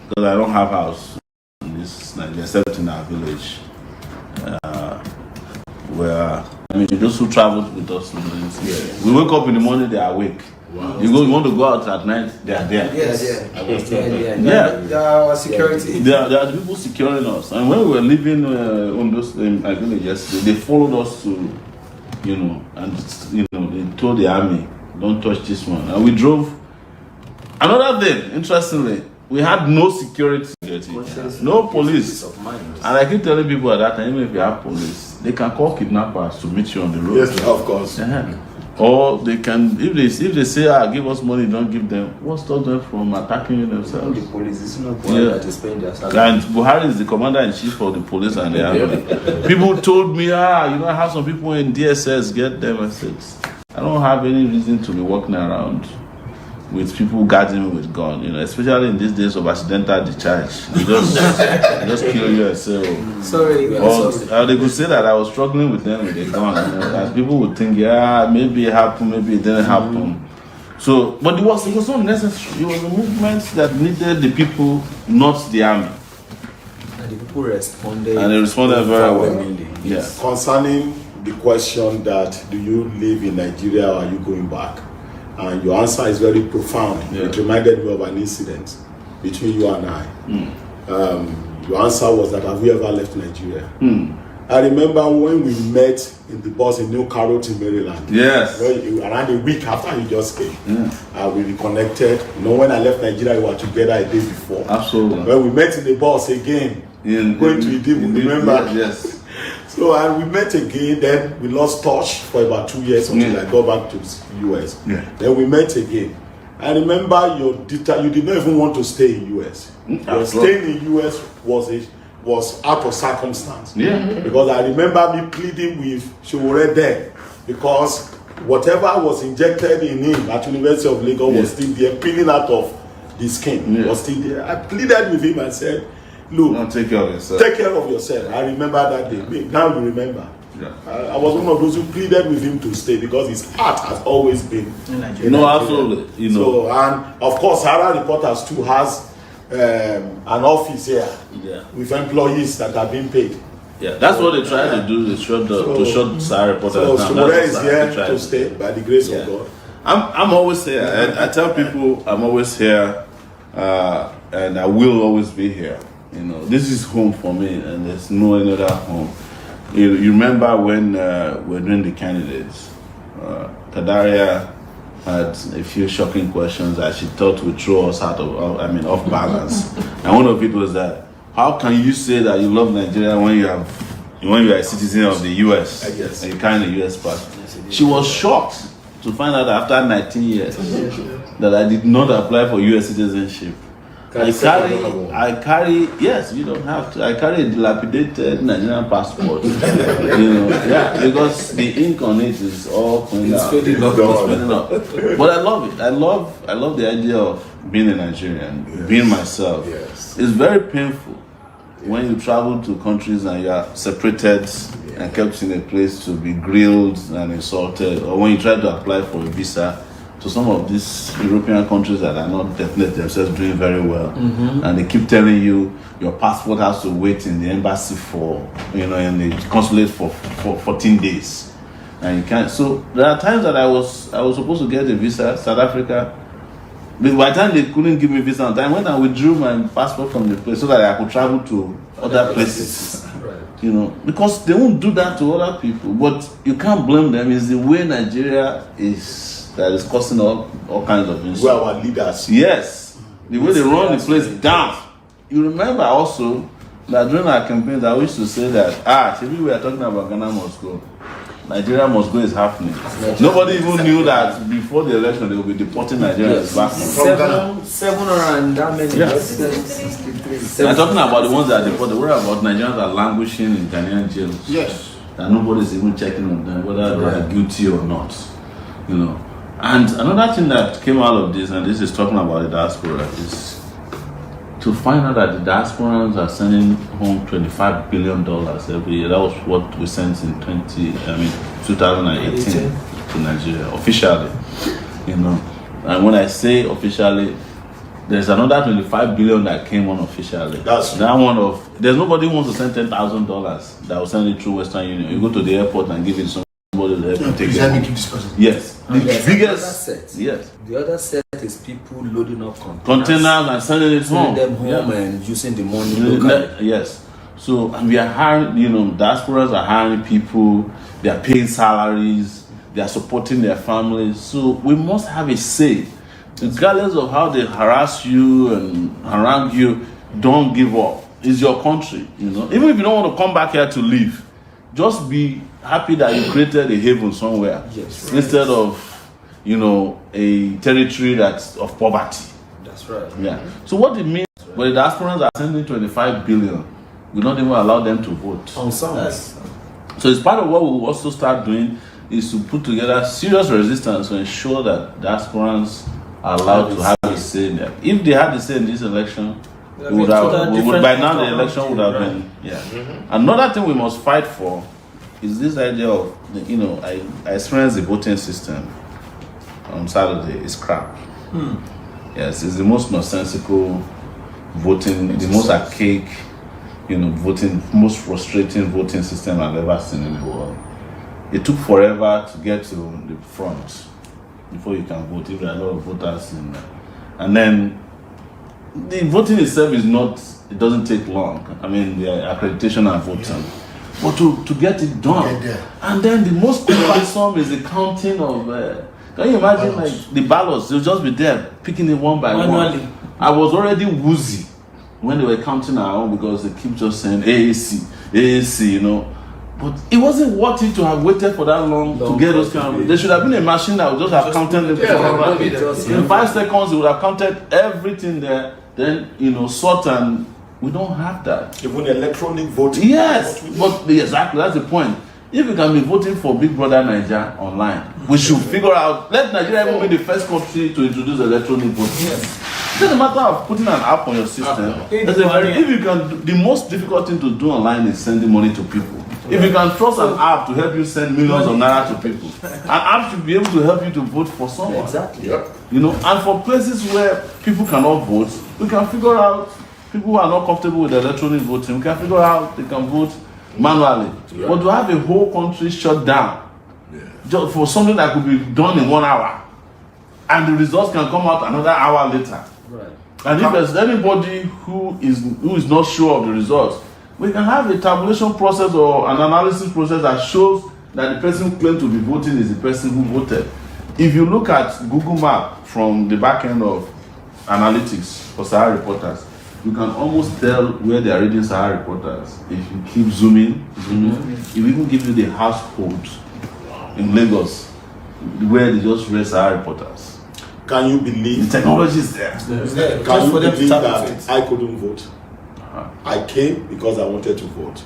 Because I don't have house in this Nigeria, except in our village. Where, those who traveled with us, we wake up in the morning, they are awake. Wow. You want to go out at night, they are there. Yes, They are our security. They are the people securing us. And when we were living on those in my village yesterday, they followed us to, they told the army, don't touch this one. And we drove. Another thing, interestingly, we had no security, no police. And I keep telling people at that time, even if you have police, they can call kidnappers to meet you on the road. Yes, of course. Or they can, if they say, give us money, don't give them. What stops them from attacking you themselves? The police is not that is paying their salary. And Buhari is the commander-in-chief of the police and the army. People told me, I have some people in DSS, get them. I said, I don't have any reason to be walking around with people guarding me with gun, especially in these days of accidental discharge. You just kill yourself. Sorry. Or they could say that I was struggling with them with a gun. And people would think, maybe it happened, maybe it didn't happen. So, but it was not necessary. It was a movement that needed the people, not the army. And the people responded. And they responded very well. Yeah. Concerning the question that do you live in Nigeria or are you going back? And your answer is very profound. Yeah. It reminded me of an incident between you and I. Your answer was that have you ever left Nigeria? I remember when we met in the bus in New Carrollton, Maryland. Yes. Around a week after you just came. We reconnected. When I left Nigeria, we were together a day before. Absolutely. When we met in the bus again, going to Idibu, remember? Yes. So and we met again, then we lost touch for about 2 years until I got back to the US. Yeah. Then we met again. I remember you did not even want to stay in US. Your staying in US was out of circumstance. Yeah. Because I remember me pleading with Sowore then, because whatever was injected in him at University of Lagos was still there, peeling out of the skin was still there. I pleaded with him and said, look, take care of yourself. Take care of yourself. I remember that day. Now you remember. Yeah. I was one of those who pleaded with him to stay because his heart has always been in Nigeria. No, absolutely. So, and of course, Sahara Reporters too has an office here with employees that are being paid. Yeah, that's what they try to do. They to shut Sahara Reporters down. So Sowore is here to stay by the grace of God. I'm always here. I tell people I'm always here, and I will always be here. This is home for me, and there's no other home. You remember when we're doing the candidates, Kadaria had a few shocking questions that she thought would throw us off balance. And one of it was that, how can you say that you love Nigeria when you are a citizen of the US and you carry the US passport? She was shocked to find out after 19 years that I did not apply for US citizenship. I carry, yes, you don't have to. I carry a dilapidated Nigerian passport. Because the ink on it is all cleaned out. It's fading up. But I love it. I love the idea of being a Nigerian, being myself. Yes. It's very painful when you travel to countries and you are separated and kept in a place to be grilled and insulted, or when you try to apply for a visa to some of these European countries that are not definitely themselves doing very well, and they keep telling you your passport has to wait in the embassy in the consulate for 14 days, and you can't. So there are times that I was supposed to get a visa, South Africa, but by the time they couldn't give me a visa on time, when I withdrew my passport from the place so that I could travel to other places. Because they won't do that to other people, but you can't blame them. It's the way Nigeria is that is causing all kinds of issues. We are our leaders. Yes. The way they run the place down. You remember also that during our campaigns, I used to say that, we are talking about Ghana must go. Nigeria must go is happening. Nobody even knew that before the election they will be deporting Nigerians back. 700 and that many. I'm talking about the ones that are deported. What about Nigerians that are languishing in Ghanaian jails? Yes. That nobody's even checking on them whether they are guilty or not. You know. And another thing that came out of this, and this is talking about the diaspora, is to find out that the diasporans are sending home $25 billion every year. That was what we sent in 2018 to Nigeria officially. You know, and when I say officially, there's another $25 billion that came unofficially. That's that one of. There's nobody who wants to send $10,000 that will send it through Western Union. You go to the airport and give it to somebody there to take it. Yes, the biggest. Yes. The other set is people loading up containers and sending it home. Sending them home and using the money locally. Yes. So, and we are hiring, you know, diasporas are hiring people, they are paying salaries, they are supporting their families. So we must have a say. Regardless of how they harass you and harangue you, don't give up. It's your country, you know. Even if you don't want to come back here to live, just be happy that you created a haven somewhere. Yes. Instead of, you know, a territory that's of poverty. That's right. Yeah. So what it means, but the diasporans are sending 25 billion. We don't even allow them to vote. On some. So it's part of what we will also start doing is to put together serious resistance to ensure that diasporans are allowed to have a say in there. If they had the say in this election, by now the election would have been. Yeah. Another thing we must fight for is this idea of, you know, I experienced the voting system on Saturday. It's crap. Yes, it's the most nonsensical voting, the most archaic, you know, voting, most frustrating voting system I've ever seen in the world. It took forever to get to the front before you can vote. If there are a lot of voters in there. And then the voting itself is not, it doesn't take long. I mean, the accreditation and voting. But to get it done. And then the most cumbersome is the counting of, can you imagine like the ballots, they'll just be there, picking it one by one. I was already woozy when they were counting our own because they keep just saying AAC, you know. But it wasn't worth it to have waited for that long to get those counted. There should have been a machine that would just have counted them. In 5 seconds, it would have counted everything there. Then, you know, sort, and we don't have that. Even electronic voting. Yes, but exactly, that's the point. If we can be voting for Big Brother Nigeria online, we should figure out, let Nigeria even be the first country to introduce electronic voting. Yes. It's just a matter of putting an app on your system. If you can, the most difficult thing to do online is sending money to people. If you can trust an app to help you send millions of naira to people, an app should be able to help you to vote for someone. Exactly. You know, and for places where people cannot vote, we can figure out people who are not comfortable with electronic voting. We can figure out they can vote manually. But to have a whole country shut down just for something that could be done in 1 hour, and the results can come out another hour later. Right. And if there's anybody who is not sure of the results, we can have a tabulation process or an analysis process that shows that the person who claimed to be voting is the person who voted. If you look at Google Map from the back end of analytics for Sahara reporters, you can almost tell where they are reading Sahara reporters. If you keep zooming, it will even give you the house code in Lagos where they just read Sahara reporters. Can you believe the technology is there? Can you believe that I couldn't vote? I came because I wanted to vote.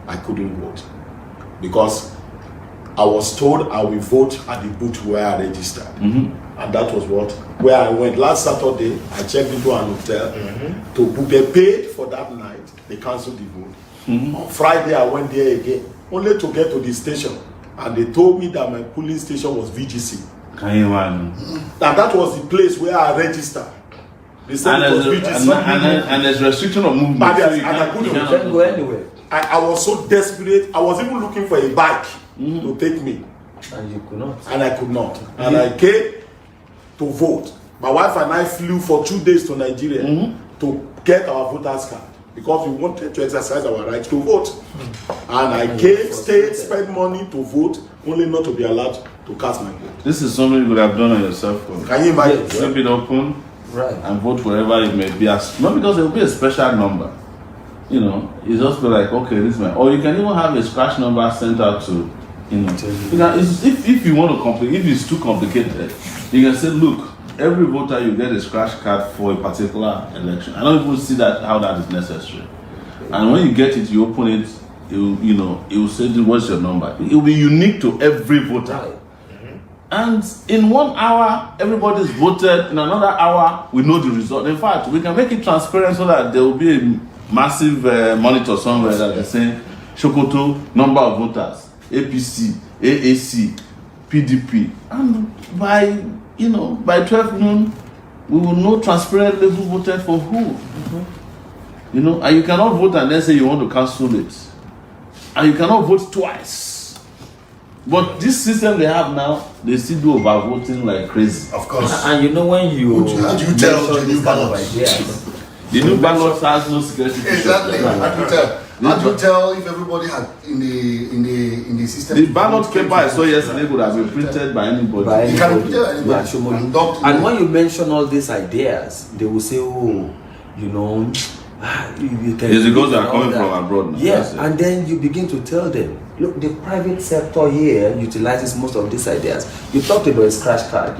I couldn't vote because I was told I will vote at the booth where I registered. And that was where I went. Last Saturday, I checked into an hotel to book. They paid for that night. They cancelled the vote. On Friday, I went there again, only to get to the station. And they told me that my polling station was VGC. Can you imagine? And that was the place where I registered. They said it was VGC. And there's restriction of movement. And I couldn't go anywhere. I was so desperate. I was even looking for a bike to take me. And you could not. And I could not. And I came to vote. My wife and I flew for 2 days to Nigeria to get our voters card because we wanted to exercise our right to vote. And I came, stayed, spent money to vote, only not to be allowed to cast my vote. This is something you could have done on your cell phone. Can you imagine? Keep it open, right, and vote wherever it may be. Not because there will be a special number. You know, you just be like, okay, this man. Or you can even have a scratch number sent out to You know, if you want to complicate, if it's too complicated, you can say, look, every voter you get a scratch card for a particular election. I don't even see that how that is necessary. And when you get it, you open it, it will say, what's your number? It will be unique to every voter. And in 1 hour, everybody's voted. In another hour, we know the result. In fact, we can make it transparent so that there will be a massive monitor somewhere that is saying Sokoto, number of voters, APC, AAC, PDP. And by 12 noon, we will know transparently who voted for who. And you cannot vote and then say you want to cancel it. And you cannot vote twice. But this system they have now, they still do overvoting like crazy. Of course. And when you how do you tell the new ballots? The new ballots has no security. Exactly. How do you tell if everybody had in the system? The ballot paper I saw yesterday could have been printed by anybody. You can print anybody. And when you mention all these ideas, they will say, it's because they are coming from abroad now. Yes, and then you begin to tell them, look, the private sector here utilizes most of these ideas. You talked about a scratch card.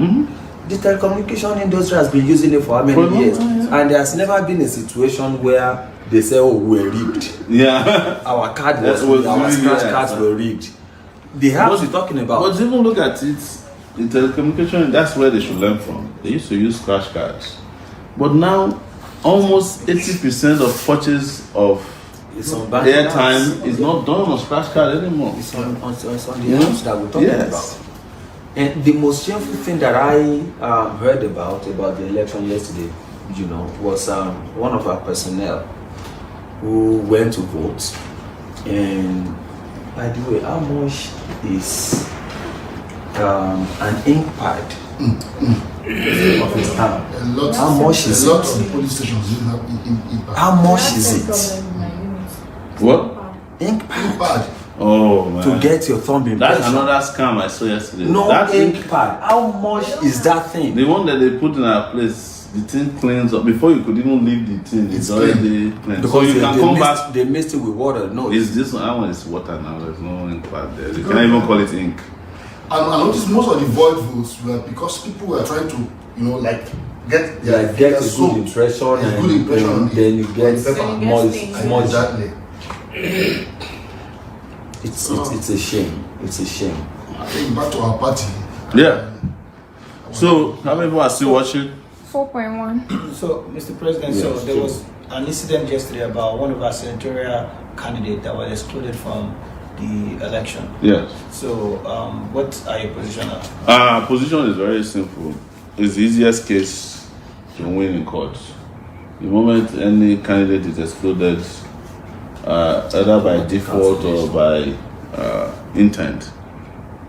The telecommunication industry has been using it for how many years? And there has never been a situation where they say, oh, we're rigged. Yeah. Our card our scratch cards were rigged. They have to be talking about. But even look at it, in telecommunication, that's where they should learn from. They used to use scratch cards. But now, almost 80% of purchase of airtime is not done on scratch card anymore. It's on the apps that we're talking about. And the most shameful thing that I heard about the election yesterday, was one of our personnel who went to vote. And by the way, how much is an ink pad of his time? How much is it? A lot of the police stations didn't have ink pad. How much is it? What? Ink pad. Oh man. To get your thumb impression. That's another scam I saw yesterday. No that ink pad. How much is that thing? The one that they put in our place, the thing cleans up before you could even leave the thing. It's already clean. Because so you can come back. They mixed it with water. No, it's this one. That one is water now. There's no ink pad there. You can't even call it ink. And I noticed most of the void votes were because people were trying to, get a good impression, and then you get more. Exactly. It's a shame. It's a shame. I think back to our party. Yeah. So how many people are still watching? 4.1. So, Mr. President, there was an incident yesterday about one of our senatorial candidates that was excluded from the election. Yes. So, what are your position on? Position is very simple. It's the easiest case to win in court. The moment any candidate is excluded, either by default or by intent,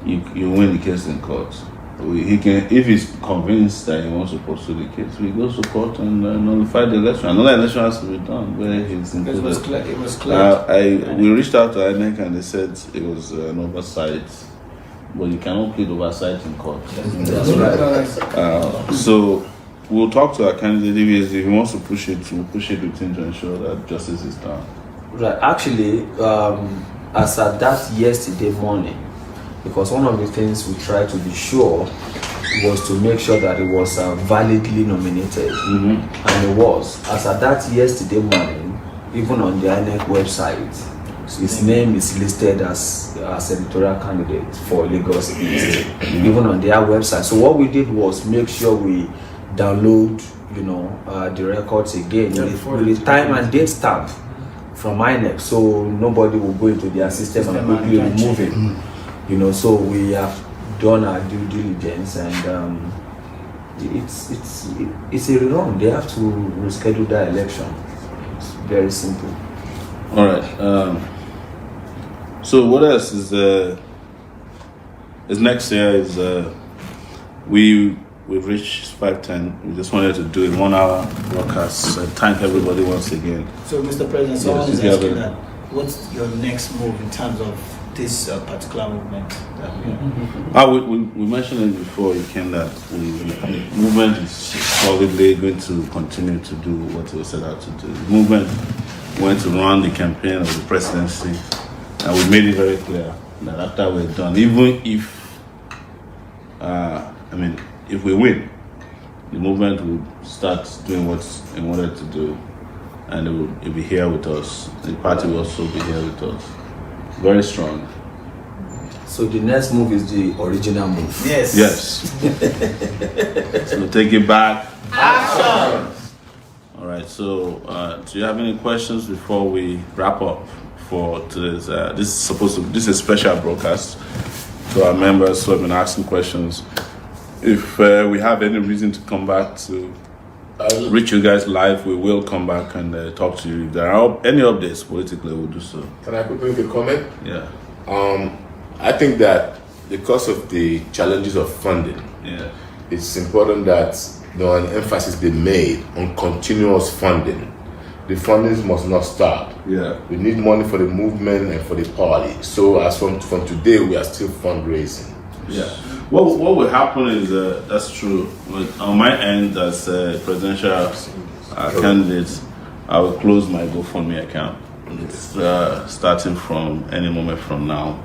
you win the case in court. He can, if he's convinced that he wants to pursue the case, he goes to court and nullify the election. Another election has to be done where he's included. It was clear. We reached out to INEC and they said it was an oversight, but you cannot plead oversight in court. That's right. So we'll talk to our candidate. If he wants to push it, we'll push it with him to ensure that justice is done. Right. Actually, as at that yesterday morning, because one of the things we tried to be sure was to make sure that it was validly nominated, and it was. As at that yesterday morning, even on the INEC website, his name is listed as a senatorial candidate for Lagos East, even on their website. So what we did was make sure we download, the records again with the time and date stamp from INEC, so nobody will go into their system and quickly remove it. So we have done our due diligence, and it's a rerun. They have to reschedule that election. It's very simple. All right. So what else is next year? Is we've reached 5:10. We just wanted to do a 1 hour broadcast. Thank everybody once again. So, Mr. President, someone is asking that. What's your next move in terms of this particular movement that we mentioned it before you came that the movement is solidly going to continue to do what it was set out to do. The movement went to run the campaign of the presidency, and we made it very clear that after we're done, even if, if we win, the movement will start doing what it wanted to do, and it will be here with us. The party will also be here with us. Very strong. So the next move is the original move. Yes. Yes. So take it back. Action. All right. So, do you have any questions before we wrap up for today's? This is a special broadcast to our members who have been asking questions. If we have any reason to come back to reach you guys live, we will come back and talk to you. If there are any updates politically, we'll do so. Can I quickly make a comment? Yeah. I think that because of the challenges of funding, it's important that an emphasis be made on continuous funding. The funding must not stop. Yeah. We need money for the movement and for the party. So as from today, we are still fundraising. Yeah. What will happen is that's true. But on my end, as a presidential candidate, I will close my GoFundMe account. It's starting from any moment from now,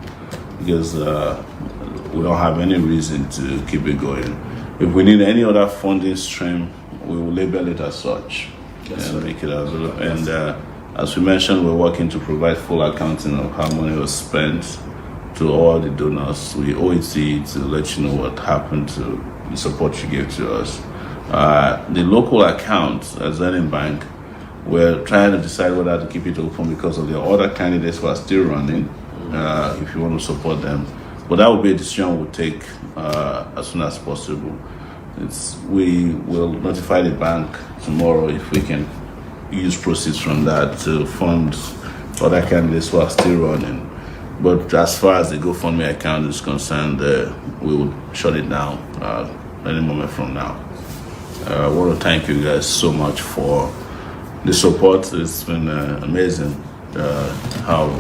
because we don't have any reason to keep it going. If we need any other funding stream, we will label it as such and make it as well. And as we mentioned, we're working to provide full accounting of how money was spent to all the donors. We owe it to you to let you know what happened to the support you gave to us. The local account as Zenith Bank, we're trying to decide whether to keep it open because of the other candidates who are still running, if you want to support them. But that will be a decision we'll take as soon as possible. We will notify the bank tomorrow if we can use proceeds from that to fund other candidates who are still running. But as far as the GoFundMe account is concerned, we will shut it down any moment from now. I want to thank you guys so much for the support. It's been amazing how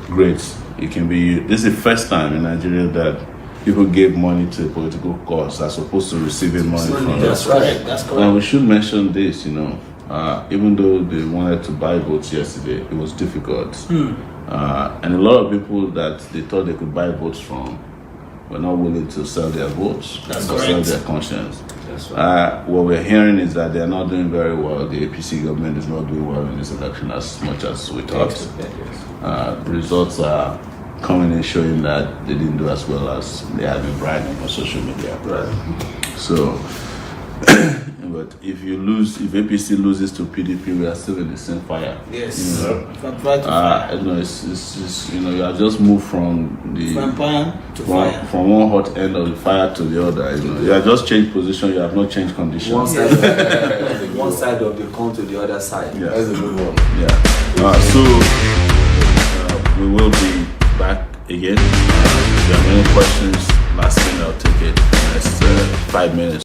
great it can be. This is the first time in Nigeria that people gave money to a political cause as opposed to receiving money from us. That's right. That's correct. And we should mention this, even though they wanted to buy votes yesterday, it was difficult. And a lot of people that they thought they could buy votes from were not willing to sell their votes, sell their conscience. What we're hearing is that they're not doing very well. The APC government is not doing well in this election as much as we thought. Results are coming in showing that they didn't do as well as they have been bragging on social media. So, but if APC loses to PDP, we are still in the same fire. Yes. It's you are just moved from fire to fire. From one hot end of the fire to the other. You have just changed position. You have not changed condition. One side of the coin to the other side. Yeah. That's a good one. Yeah. So we will be back again. If you have any questions, last minute I'll take it. Next 5 minutes.